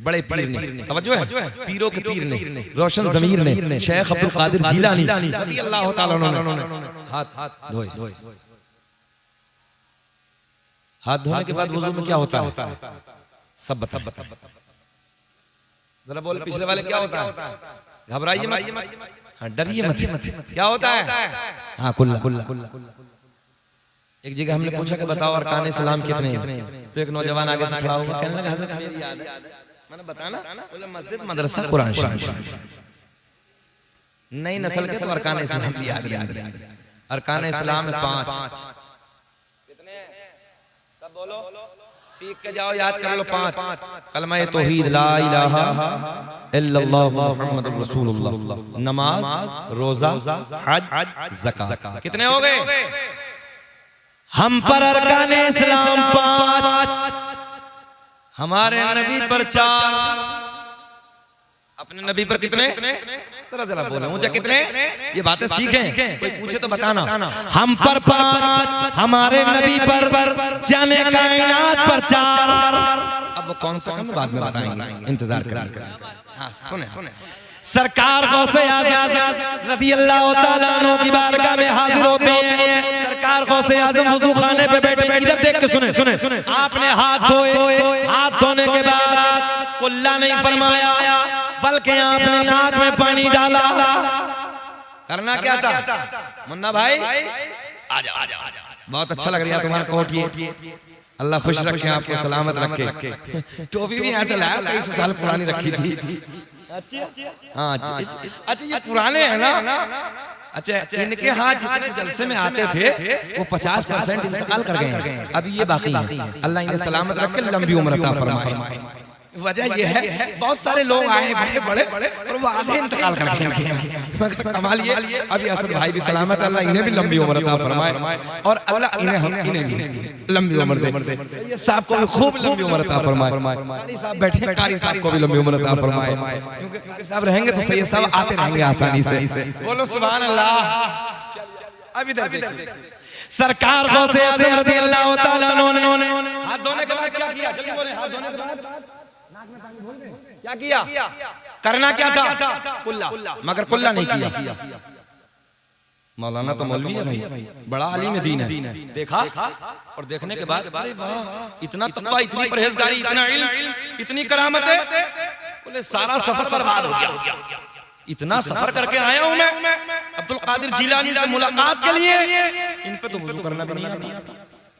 बड़े पीर ने, तवज्जो है, पीरों के पीर ने, रोशन ज़मीर ने, शेख अब्दुल कादिर जिलानी रज़ी अल्लाह ताला अन्हु हाथ धोए। हाथ धोने के बाद वुज़ू में क्या होता है? सब बता, जरा बोल पिछले वाले, क्या होता है? घबराइए मत, हाँ डरिए मत, क्या होता है? हाँ कुल्ला। एक जगह हमने पूछा कि बताओ अरकान इस्लाम कितने हैं? तो एक नौजवान आगे से खड़ा होगा, कहने लगा हज़रत मेरी याद है, मैंने बताना, बोले मस्जिद, मदरसा, कुरान शरीफ। नई नस्ल के तो अरकान इस्लाम भी याद रहेंगे। अरकान इस्लाम 5 कितने? सब बोलो, सीख के जाओ, याद कर लो 5। कलमा तौहीद, ला इलाहा इल्लल्लाह मुहम्मदुर रसूलुल्लाह, नमाज, रोजा, हज, ज़कात। कितने हो गए? हम पर अरकान इस्लाम 5, हमारे नबी पर 4। अपने नबी पर कितने? जरा बोलो ऊंचा, कितने? ये बातें सीखें, कोई पूछे तो बताना। हम पर 5, हमारे नबी पर, जाने कायनात पर 4। अब वो कौन सा कम बाद में बताएंगे, इंतजार करिए। हाँ सुने, सरकार गौसे आज़म रज़ी अल्लाह ताला अन्हु की बारगाह में हाजिर होते हैं। सरकार गौसे आज़म वुज़ू खाने पे बैठे, इधर देख के सुने। आपने हाथ धोए, हाथ धोने के बाद कुल्ला नहीं फरमाया, बल्कि आपने नाक में पानी डाला। करना क्या था मुन्ना भाई? आजा, बहुत अच्छा लग रहा है तुम्हारा कोट, ये अल्लाह खुश रखे, आपको सलामत रखे। टोपी भी यहाँ से लाया, कई सौ साल पुरानी रखी थी। हाँ अच्छा, ये पुराने हैं ना? अच्छा, इनके हाथ जितने जलसे में आते थे वो 50% इंतकाल कर गए हैं, अभी ये बाकी हैं। अल्लाह इन्हें सलामत रख के लंबी उम्र अता फरमाए। वजह ये है, बहुत सारे लोग आए बड़े बड़े और वो आधे इंतकाल कर गए। मगर कमाल ये, अभी असद भाई भी सलामत, अल्लाह इन्हें भी लंबी उम्र अता फरमाए और अल्लाह इन्हें भी लंबी उम्र दे। ये साहब को भी खूब लंबी उम्र अता फरमाए। कारी साहब बैठे, कारी साहब को भी लंबी उम्र अता फरमाए, क्योंकि कारी साहब रहेंगे तो सैयद साहब आते रहेंगे आसानी से। बोलो सुभान अल्लाह। अब इधर देखिए, सरकार गौसे आज़म रज़ी अल्लाह ताला अन्हु ने हाथ धोने के बाद क्या किया? जल्दी बोले, हाथ धोने के बाद क्या किया? करना क्या था? कुल्ला, मगर कुल्ला नहीं किया। मौलाना तो मौलवी है भाई, बड़ा आलिम दीन है। देखा और देखने के बाद अरे वाह, इतना तक़वा, इतनी परहेजगारी, इतना इल्म, इतनी करामत है। बोले सारा सफर बर्बाद हो गया। इतना सफर करके आया हूं मैं अब्दुल कादिर जिलानी से मुलाकात के लिए, इन पे तो वुज़ू करना भी नहीं आता।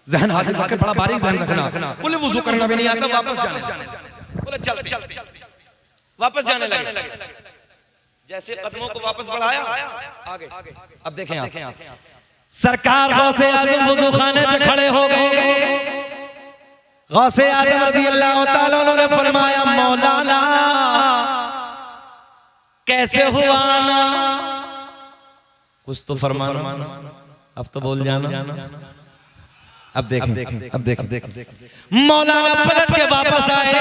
ज़हन हाजिर रखे, बड़ा बारीक ज़हन रखना। बोले वुज़ू करना भी नहीं आता, वापस जाने। बोले चलते, वापस जाने लगे। जैसे कदमों को वापस बढ़ाया, आगे। अब देखें आप, सरकार गौसे आज़म वुज़ू खाने पे खड़े हो गए। गौसे आज़म रज़ी अल्लाह ताला अन्हु ने फरमाया, मौलाना कैसे हुआ ना? कुछ तो फरमाना, अब तो बोल जाना। अब देखें, मौलाना पलट के वापस आए,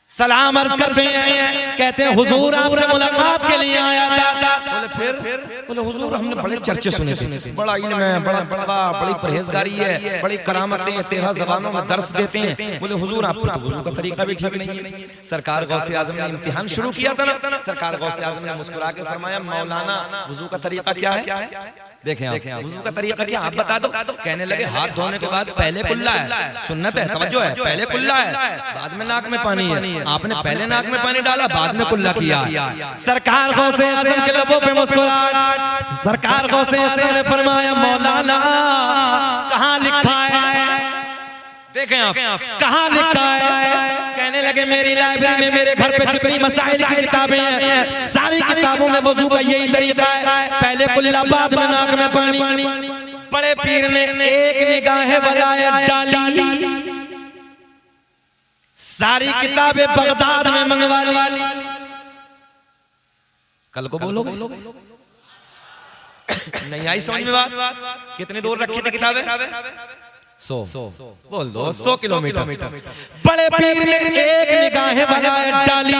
सलाम अर्ज करते हैं, कहते हैं हुजूर आपसे मुलाकात के लिए आया था। बोले फिर? बोले हुजूर हमने बड़े चर्चे सुने थे, बड़ा इल्म है, बड़ा तक़वा, बड़ी परहेजगारी है, बड़ी करामतें, 13 ज़बानों में दर्स देते हैं। बोले हुजूर आप तो वुज़ू का तरीका भी ठीक नहीं है। सरकार गौसे आज़म ने इम्तिहान शुरू किया था ना, सरकार गौसे आज़म ने मुस्कुरा के फरमाया, मौलाना वुज़ू का तरीका क्या है? देखें आप, वुज़ू का तरीका क्या आप बता दो। कहने लगे हाथ धोने के बाद पहले कुल्ला है, सुन्नत है, तवज्जो है, पहले कुल्ला है, बाद में नाक में पानी है। आपने पहले नाक में पानी डाला, बाद में कुल्ला किया। सरकार गौसे आज़म के लबों पे मुस्कुराहट, सरकार गौसे आज़म ने फरमाया, मौलाना देखें आप कहाँ लिखा है। कहने लगे मेरी लाइब्रेरी में मेरे घर पे जितनी मसाइल की किताबें हैं सारी किताबों में वजू का यही तरीका है, पहले कुल्ला बाद में नाक में पानी। बड़े पीर ने एक निगाह वलायत डाली, सारी किताबें बगदाद में मंगवा ली। कल को बोलोगे नहीं आई समझ में बात? कितने दूर रखी थी किताबें? 100 बोल दो 100 किलोमीटर। बड़े पीर ने एक निगाह वलायत डाली।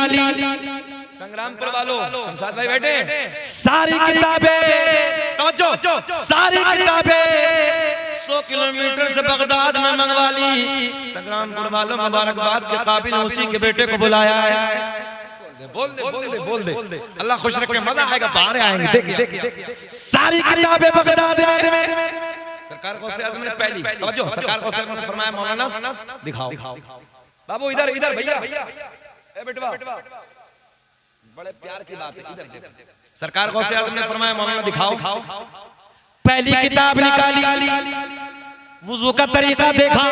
संग्रामपुर वालों, शमशाद भाई बैठे, सारी किताबें तवज्जो, सारी किताबें 100 किलोमीटर से बगदाद में मंगवा ली। संग्रामपुर वालों मुबारकबाद के काबिल उसी के बेटे को बुलाया है। बोल दे अल्लाह खुश रखे, मजा आएगा, बाहर आएंगे। देखिए सारी किताबें बगदाद में। सरकार गौसे आज़म ने पहली तवज्जो, सरकार गौसे आज़म ने फरमाया मौलाना दिखाओ। बाबू इधर इधर भैया, ए बेटवा, बड़े प्यार की बात है, इधर देखो। सरकार गौसे आज़म ने फरमाया मौलाना दिखाओ। पहली किताब निकाली, वुजू का तरीका देखा,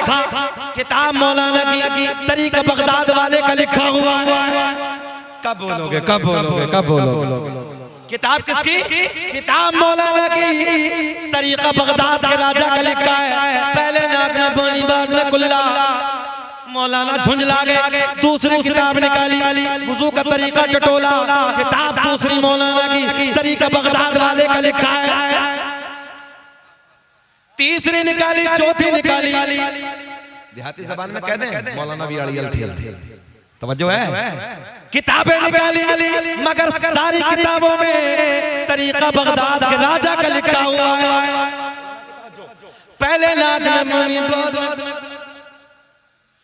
किताब मौलाना की, तरीका बगदाद वाले का लिखा हुआ है। कब बोलोगे कब बोलोगे कब बोलोगे? किताब किसकी? किताब मौलाना की, तरीका बगदाद के राजा का लिखा है। पहले नाक में पानी बाद में कुल्ला। मौलाना झुंझला गए, दूसरी किताब निकाली, वुजू का तरीका टटोला, किताब दूसरी मौलाना की, तरीका बगदाद वाले का लिखा है। तीसरी निकाली, चौथी निकाली, देहाती जबान में कह दें मौलाना भी अड़ियल थे। तवज्जो है? किताबें निकाली मगर सारी किताबों में तरीका बगदाद के राजा का लिखा हुआ है। पहले नाक में पानी बाद में,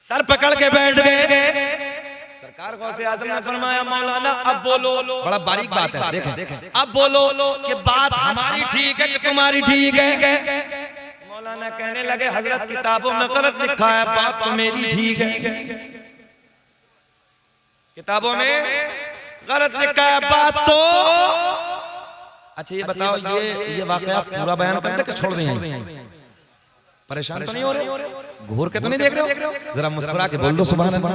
सर पकड़ के बैठ गए। सरकार गौसे आज़म ने फरमाया मौलाना अब बोलो। बड़ा बारीक बात है, देखें अब बोलो कि बात हमारी ठीक है कि तुम्हारी ठीक है? मौलाना कहने लगे हजरत किताबों में गलत लिखा है, बात तो मेरी ठीक है। किताबों में गलत लिखा है, बात तो। अच्छा ये बताओ, ये वाकया पूरा बयान करते कि छोड़ दें? परेशान तो नहीं हो रहे? घूर के तो नहीं देख रहे हो? जरा मुस्कुरा के बोल दो सुभान अल्लाह।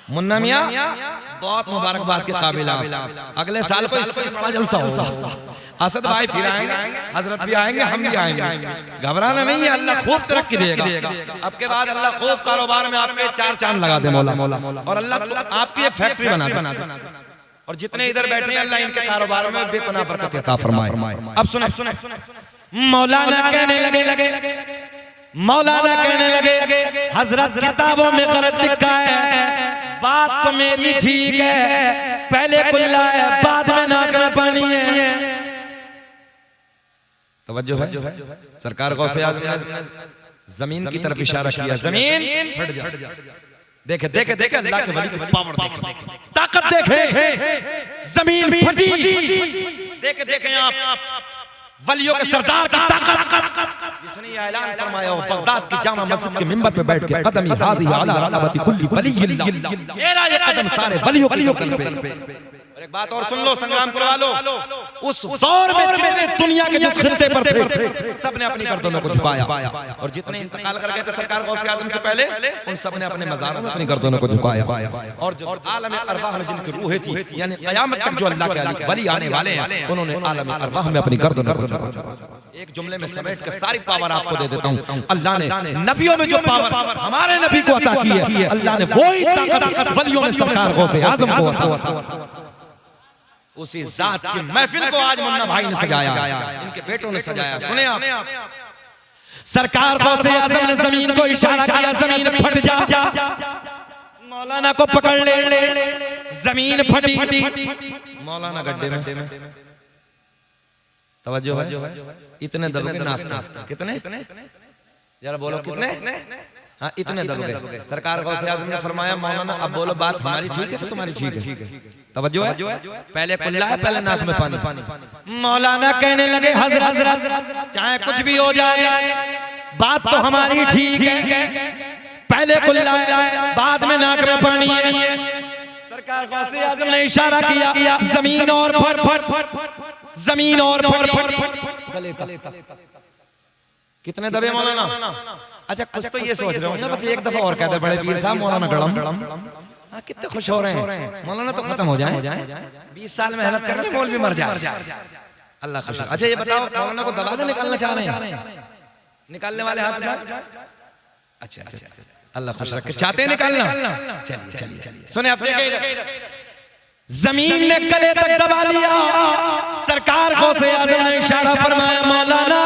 मुन्ना मियां बहुत मुबारकबाद के काबिल आप। अगले साल को इससे बड़ा जलसा होगा। असद भाई फिर आएंगे, हजरत भी आएंगे, हम भी आएंगे। घबराना नहीं है, अल्लाह खूब तरक्की देगा। अब के बाद अल्लाह खूब कारोबार में आपके 4 चांद लगा दे मौला, और अल्लाह तो आपकी एक फैक्ट्री बना दे। और जितने इधर बैठे हैं अल्लाह इनके कारोबार में बेपनाह बरकत अता फरमाए। अब सुने, मौलाना कहने लगे हजरत किताबों में गलत लिखा है, बात तो मेरी ठीक है। पहले कुल्ला है बाद में नाक में पानी है। तवज्जो है? सरकार गौसे आज़म ने जमीन की तरफ इशारा किया, जमीन फट जा। देखे देखे देखे अल्लाह के वली की पावर देखे, ताकत देखे, जमीन फटी। देखे देखे आप वलियों के सरदार की ताकत, जिसने ये ऐलान फरमाया हो बगदाद की जामा मस्जिद के मिंबर पे बैठ के, कदमी हाज़ी अला रक़बती कुल्ली वलिय्यिल्लाह, मेरा ये कदम सारे वलियों की गर्दन पे। और एक बात और सुन लो संग्रामपुर वालों, उस दौर में जितने दुनिया के जिस खित्ते पर थे सबने अपनी गर्दनों को झुकाया, और जितने इंतकाल कर गए थे सरकार गौसे आज़म से पहले उन सबने अपने मज़ारों में अपनी गर्दनों को झुकाया। और जो आलम अरवाह में जिनकी रूहें थी, यानी क़यामत तक जो अल्लाह के वली आने वाले हैं, उन्होंने आलम अरवाह में अपनी गर्दनों को झुकाया। एक जुमले में समेट के सारी पावर आपको दे देता हूँ। अल्लाह ने नबियों में जो पावर हमारे नबी को अता की है, अल्लाह ने वही ताकत वलियों में सरकार गौसे आज़म को अता। उसी जात की महफिल को आज मुन्ना भाई ने सजाया, इनके बेटों ने सजाया। सुने आप, सरकार गौसे आज़म ने जमीन को इशारा किया, जमीन फट जा। मौलाना को पकड़ ले, जमीन फटी, मौलाना गड्ढे में। तवज्जो है? इतने दब के नाश्ता, कितने जरा बोलो कितने? हाँ इतने दब गए। सरकार गौसे आज़म ने फरमाया मौलाना अब बोलो बात हमारी ठीक है कि तुम्हारी ठीक है? तवज्जो है? पहले कुल्ला है पहले नाक में पानी। मौलाना कहने लगे हजरत चाहे कुछ भी हो जाए बात तो हमारी ठीक है, पहले कुल्ला है बाद में नाक में पानी है। सरकार गौसे आज़म ने इशारा किया, जमीन और फट, जमीन और फट, गले तक। कितने दबे मौलाना? अच्छा कुछ तो ये सोच रहे हो ना, बस एक दफा और कह दे बड़े पीर साहब मौलाना गड़म। हाँ कितने खुश हो रहे हैं, मौलाना तो खत्म हो जाए, 20 साल मेहनत कर ले मौलवी मर जाए, अल्लाह खुश। अच्छा ये बताओ मौलाना को दबा दे निकालना चाह रहे हैं, निकालने वाले हाथ उठाओ। अच्छा अच्छा अल्लाह खुश रखे, चाहते हैं निकालना, चलिए चलिए सुने आप देखें इधर, जमीन ने गले तक दबा लिया, सरकार गौसे आजम ने इशारा फरमाया मौलाना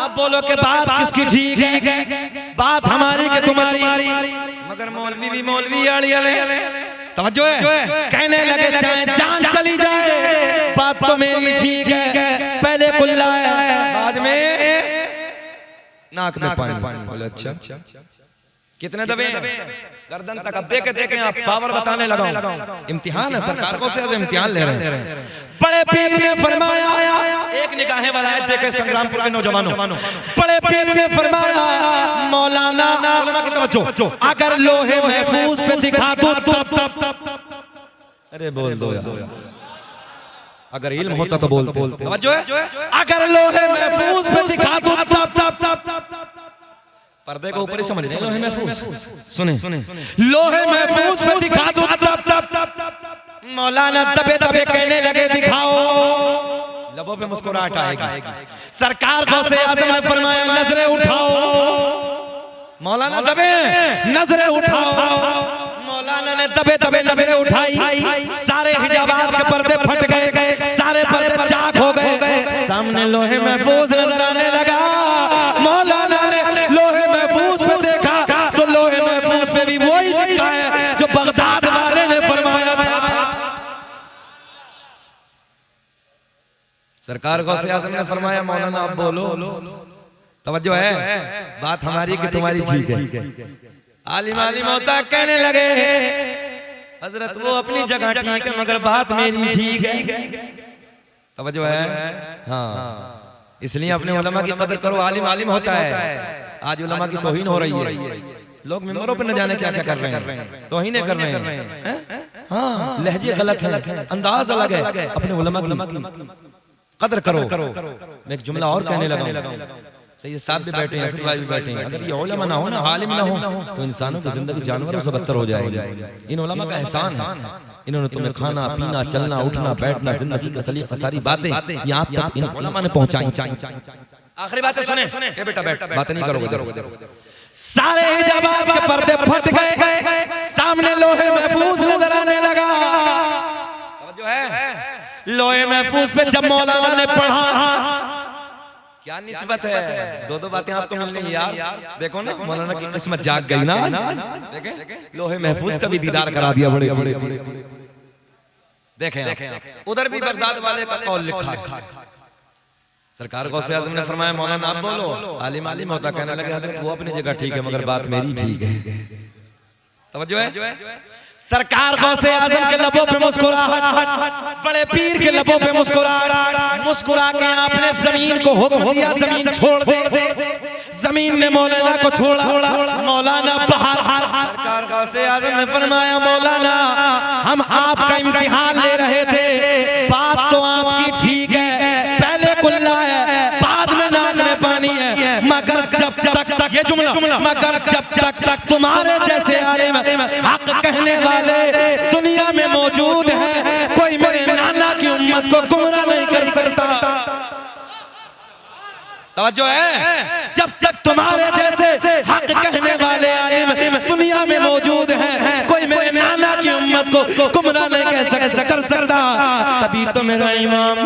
अब बोलो कि बात किसकी ठीक है, बात हमारी कि तुम्हारी। मगर मौलवी भी मौलवी आड़ी वाले तवज्जो है, कहने लगे चाहे जान चली जाए बात तो मेरी ठीक है, पहले कुल्ला है बाद में नाक में पानी। बोले अच्छा कितने दबे, गर्दन तक। अब देखे देखे आप पावर बताने लगा, इम्तिहान है, सरकार को से इम्तिहान ले रहे हैं। बड़े पीर ने फरमाया, एक निगाहे वलायत देखे संग्रामपुर के नौजवानों, बड़े पीर ने फरमाया मौलाना उलमा की तवज्जो, अगर लोहे महफूज पे दिखा दो तब, अरे बोल दो यार, अगर इल्म होता तो बोलते, तवज्जो है, अगर लोहे महफूज पे दिखा दो तब, पर्दे को ऊपर ही समझ रहे हैं, लोहे महफूज सुने, लोहे महफूज पे दिखा दो तब। मौलाना दबे दबे कहने लगे दिखाओ, लबों पे मुस्कुराहट आएगी। सरकार गौसे आजम ने फरमाया नजरें उठाओ, मौलाना दबे नजरें उठाओ। मौलाना ने दबे दबे नजरें उठाई, सारे हिजाबात के पर्दे फट गए, सारे पर्दे चाक हो गए, सामने लोहे महफूज नजर आने लगा। मौलाना ने लोहे महफूज पे देखा तो लोहे महफूज पे भी वही दिखा है जो बगदाद वाले ने फरमाया था। सरकार गौसे आजम ने फरमाया मौलाना आप बोलो, तवज्जो है, बात हमारी कि तुम्हारी ठीक है। आलिम आलिम होता कहने लगे हजरत वो अपनी जगह ठीक है मगर बात मेरी ठीक है, तवज्जो है। हाँ इसलिए अपने उलमा की कदर करो, आलिम आलिम होता है। आज उलमा की तौहीन हो रही है, लोग मिंबरों पर न जाने क्या क्या कर रहे हैं, तौहीनें कर रहे हैं। हाँ लहजे गलत है, अंदाज अलग है, अपने उलमा की कदर करो। मैं एक जुमला और कहने लगा, सही साहब भी बैठे हैं, असद भाई भी बैठे हैं, अगर ये उलमा ना हो ना, आलिम ना हो तो इंसानों की जिंदगी जानवरों से बदतर हो जाएगी। इन उलमा का एहसान है, इन्होंने तुम्हें खाना पीना चलना उठना बैठना जिंदगी का सलीका सारी बातें ये आप तक इन उलमा ने पहुंचाई। आखिरी बातें सुने, ए बेटा बैठ, बातें नहीं करोगे। सारे हिजाबात के पर्दे फट गए, सामने लोहे महफूज नजर आने लगा। जो है लोहे महफूज पे जब मौलाना ने पढ़ा, क्या निस्बत है, दो दो बातें आपको मिल रही यार। देखो ना मौलाना की किस्मत जाग गई ना, देखें लोहे महफूज का भी दीदार करा दिया बड़े बड़े। देखें उधर भी बगदाद वाले का कौल लिखा है। सरकार गौसे आजम ने फरमाया मौलाना आप बोलो, आलिम आलिम होता कहने लगे हजरत वो अपनी जगह ठीक है मगर बात मेरी ठीक है, तवज्जो है। सरकार गौसे आजम के लबों पे मुस्कुराहट, बड़े पीर के लबों पे मुस्कुराहट, मुस्कुरा के आपने जमीन को हुक्म दिया जमीन छोड़ दे। जमीन ने मौलाना को छोड़ा, मौलाना बाहर। सरकार गौसे आजम ने फरमाया मौलाना हम आपका इम्तिहान ले रहे थे, बात तो आपकी ठीक है, पहले कुल्ला है बाद में नाक में पानी है, मगर जब तक ये जुमला, मगर जब तक तुम्हारे जैसे आलिम हक कहने वाले दुनिया में मौजूद है, कोई मेरे नाना की उम्मत को गुमराह नहीं कर सकता। तवज्जो है, जब तक तुम्हारे जैसे हक कहने वाले आलिम दुनिया में मौजूद हैं, कोई मेरे नाना की उम्मत को गुमराह नहीं कर सकता। तभी तो मेरा इमाम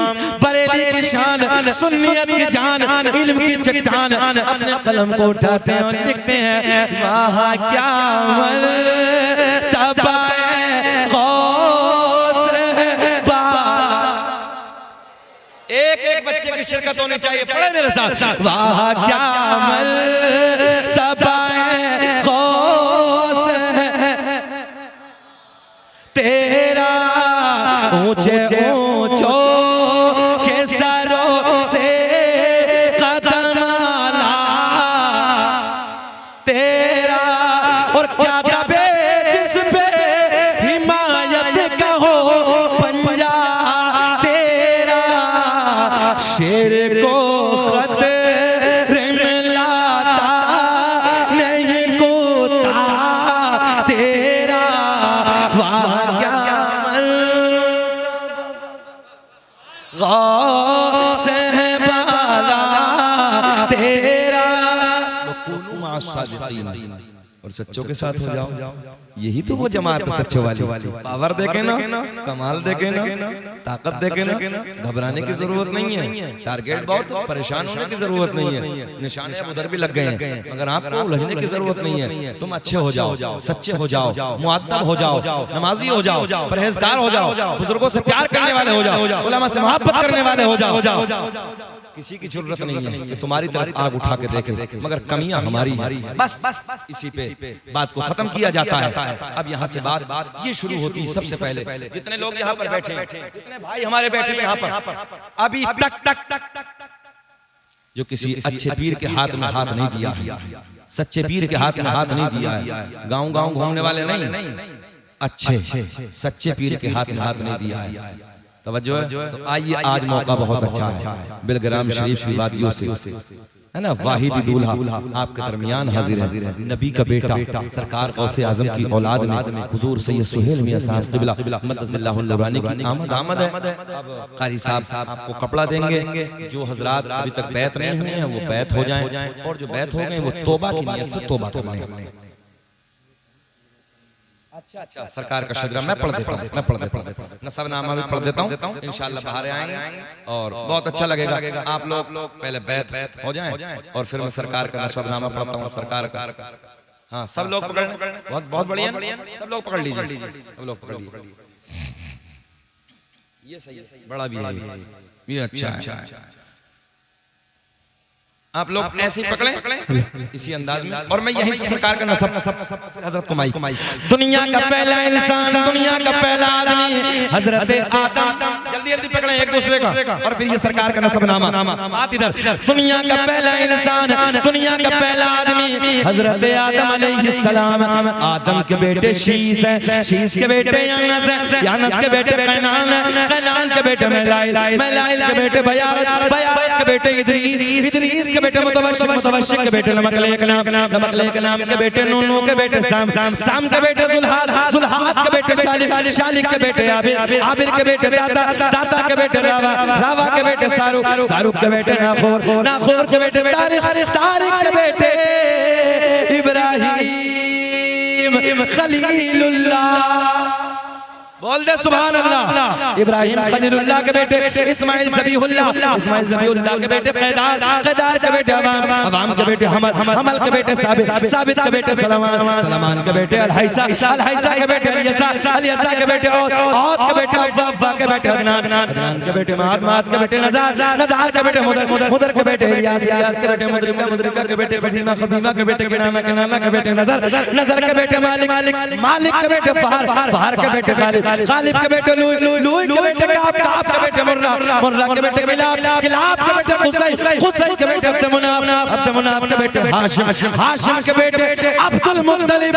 बरेली की शान, सुन्नियत की जान, इल्म की चट्टान अपने कलम को उठाते हैं और लिखते हैं वाह क्या मर्तबा है गौस बाला। एक एक बच्चे की शिरकत होनी चाहिए, पढ़े मेरे साथ। वाह क्या मर्तबा है गौस तेरा, ऊंचे ऊंचों के सरों से कदम आला तेरा, और क्या दबे जिस पे हिमायत का हो पंजा तेरा, शेर को खतरे में ला मास्सादिकीन, और सच्चों के साथ हो जाओ। यही तो वो जमात है सच्चों वाली। पावर देखे ना, कमाल देखे ना, ताकत देखे ना, घबराने की जरूरत नहीं है। टारगेट बहुत, परेशान होने की जरूरत नहीं है। निशाने अब उधर भी लग गए हैं, मगर आपको उलझने की जरूरत नहीं है। तुम अच्छे हो जाओ, सच्चे हो जाओ, मुअद्दब हो जाओ, नमाजी हो जाओ, परहेजगार हो जाओ, बुजुर्गों से प्यार करने वाले हो जाओ, उलमा से मोहब्बत करने वाले हो जाओ। किसी की जरूरत नहीं है कि तुम्हारी तरफ आग उठा के देखे, मगर कमियां हमारी हैं। बस इसी पे बात को खत्म किया जाता है। अब यहाँ से बात ये शुरू होती है। सबसे पहले जितने लोग यहाँ पर बैठे हैं, जितने भाई हमारे बैठे हैं यहाँ पर, अभी तक जो किसी अच्छे पीर के हाथ में हाथ नहीं दिया है, सच्चे पीर के हाथ में हाथ नहीं दिया है, गाँव गाँव घूमने वाले नहीं, अच्छे सच्चे पीर के हाथ में हाथ नहीं दिया है। तवज्जो है। तो आइए, आज मौका बहुत अच्छा है, बिलग्राम शरीफ की वादियों से, है ना, वाहिदी दूल्हा आपके दरमियान हाजिर है। नबी का बेटा, सरकार गौसे आजम की औलाद में हुजूर सैयद सुहेल मियां साहब क़िबला मद्दसिल्लाहु नूरानी की आमद है। अब कारी साहब आपको कपड़ा देंगे। जो हजरात अभी तक बैत नहीं हुए हैं वो बैत हो जाएं, और जो बैत हो गए वो तौबा की नियत से तौबा कर लें। अच्छा, सरकार का शजरा मैं पढ़ देता हूँ, नसबनामा भी पढ़ देता हूँ। इंशाअल्लाह बाहर आएंगे और बहुत अच्छा लगेगा। आप लोग पहले बैत हो जाएं और फिर मैं सरकार का नसबनामा पढ़ता हूँ। सरकार का, हाँ, सब लोग पकड़ लें, बहुत बढ़िया, सब लोग पकड़ लीजिए, सब लोग पकड़ लीजिए। ये सही है, बड़ा भी है, ये अच्छा है। आप लोग ऐसे ही पकड़ें इसी अंदाज में, और मैं यही से सरकार का नसब हजरत कुमाई। दुनिया का पहला इंसान, दुनिया का पहला आदमी हजरत आदम। जल्दी जल्दी पकड़ें एक दूसरे का, और फिर ये सरकार का नसबनामा। बात इधर, दुनिया का पहला इंसान, दुनिया का पहला आदमी हजरत आदम अलैहिस्सलाम। आदम के बेटे शीस है, शीस के बेटे यानस है, यानस के बेटे कैनान है, कैनान के बेटे मैलाइल, मैलाइल के बेटे बयारत, बयारत के बेटे इदरीस, इदरीस के बेटे मुतवश्शिक, मुतवश्शिक के बेटे नमकलेक नाम, नमकलेक नाम के बेटे नूनू के बेटे साम, साम के बेटे जुल्हाद, जुल्हाद के बेटे शालिक, शालिक के बेटे आबिर, आबिर के बेटे दाता, दाता के बेटे रावा, रावा के बेटे सारुक, सारुक के बेटे नाखोर, नाखोर के बेटे तारिक, तारिक के बेटे इब्राहिम खलीलुल्लाह। बोल दे सुभान अल्लाह। इब्राहिम खलीलुल्लाह के बेटे इस्माइल ज़बीहुल्लाह, इस्माइल ज़बीहुल्लाह के बेटे क़ैदार, क़ैदार के बेटे अवाम, अवाम के बेटे हमल, हमल के बेटे साबित, साबित के बेटे सलमान, सलमान के बेटे अलहैसा, अलहैसा के बेटे अलियसा, अलियसा के बेटे औद, औद के बेटे अव्वा, अव्वा के बेटे अदनान, अदनान के बेटे माद, माद के बेटे नज़ार, नज़ार के बेटे मुदर, मुदर के बेटे इलियास, इलियास के बेटे मुदरिका, मुदरिका के बेटे खज़ीमा, खज़ीमा के बेटे किनाना, किनाना के बेटे नज़र, नज़र के बेटे मालिक, मालिक के बेटे फहर, फहर के बेटे गालिब, गालिब के बेटे लूई, लूई के बेटे काब, काब के बेटे मुर्रा, मुर्रा के बेटे किलाब, किलाब के बेटे कुसै, कुसै के बेटे अब्द मुनाफ, अब्द मुनाफ के बेटे हाशिम, हाशिम के बेटे अब्दुल मुत्तलिब,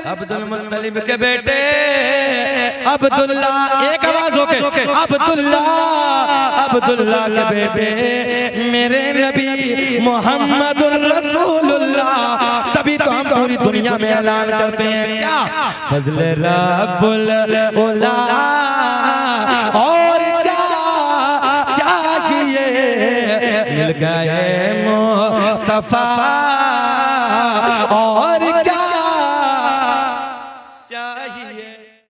अब्दुल मुत्तलिब के बेटे अब्दुल्ला। एक आवाज होके अब्दुल्ला, अब्दुल्ला के बेटे मेरे नबी मोहम्मदुर रसूलुल्लाह। तभी तो हम पूरी दुनिया में ऐलान करते हैं क्या, फज़ल रब्बुल उला, और क्या चाहिए, मिल गए मुस्तफा, और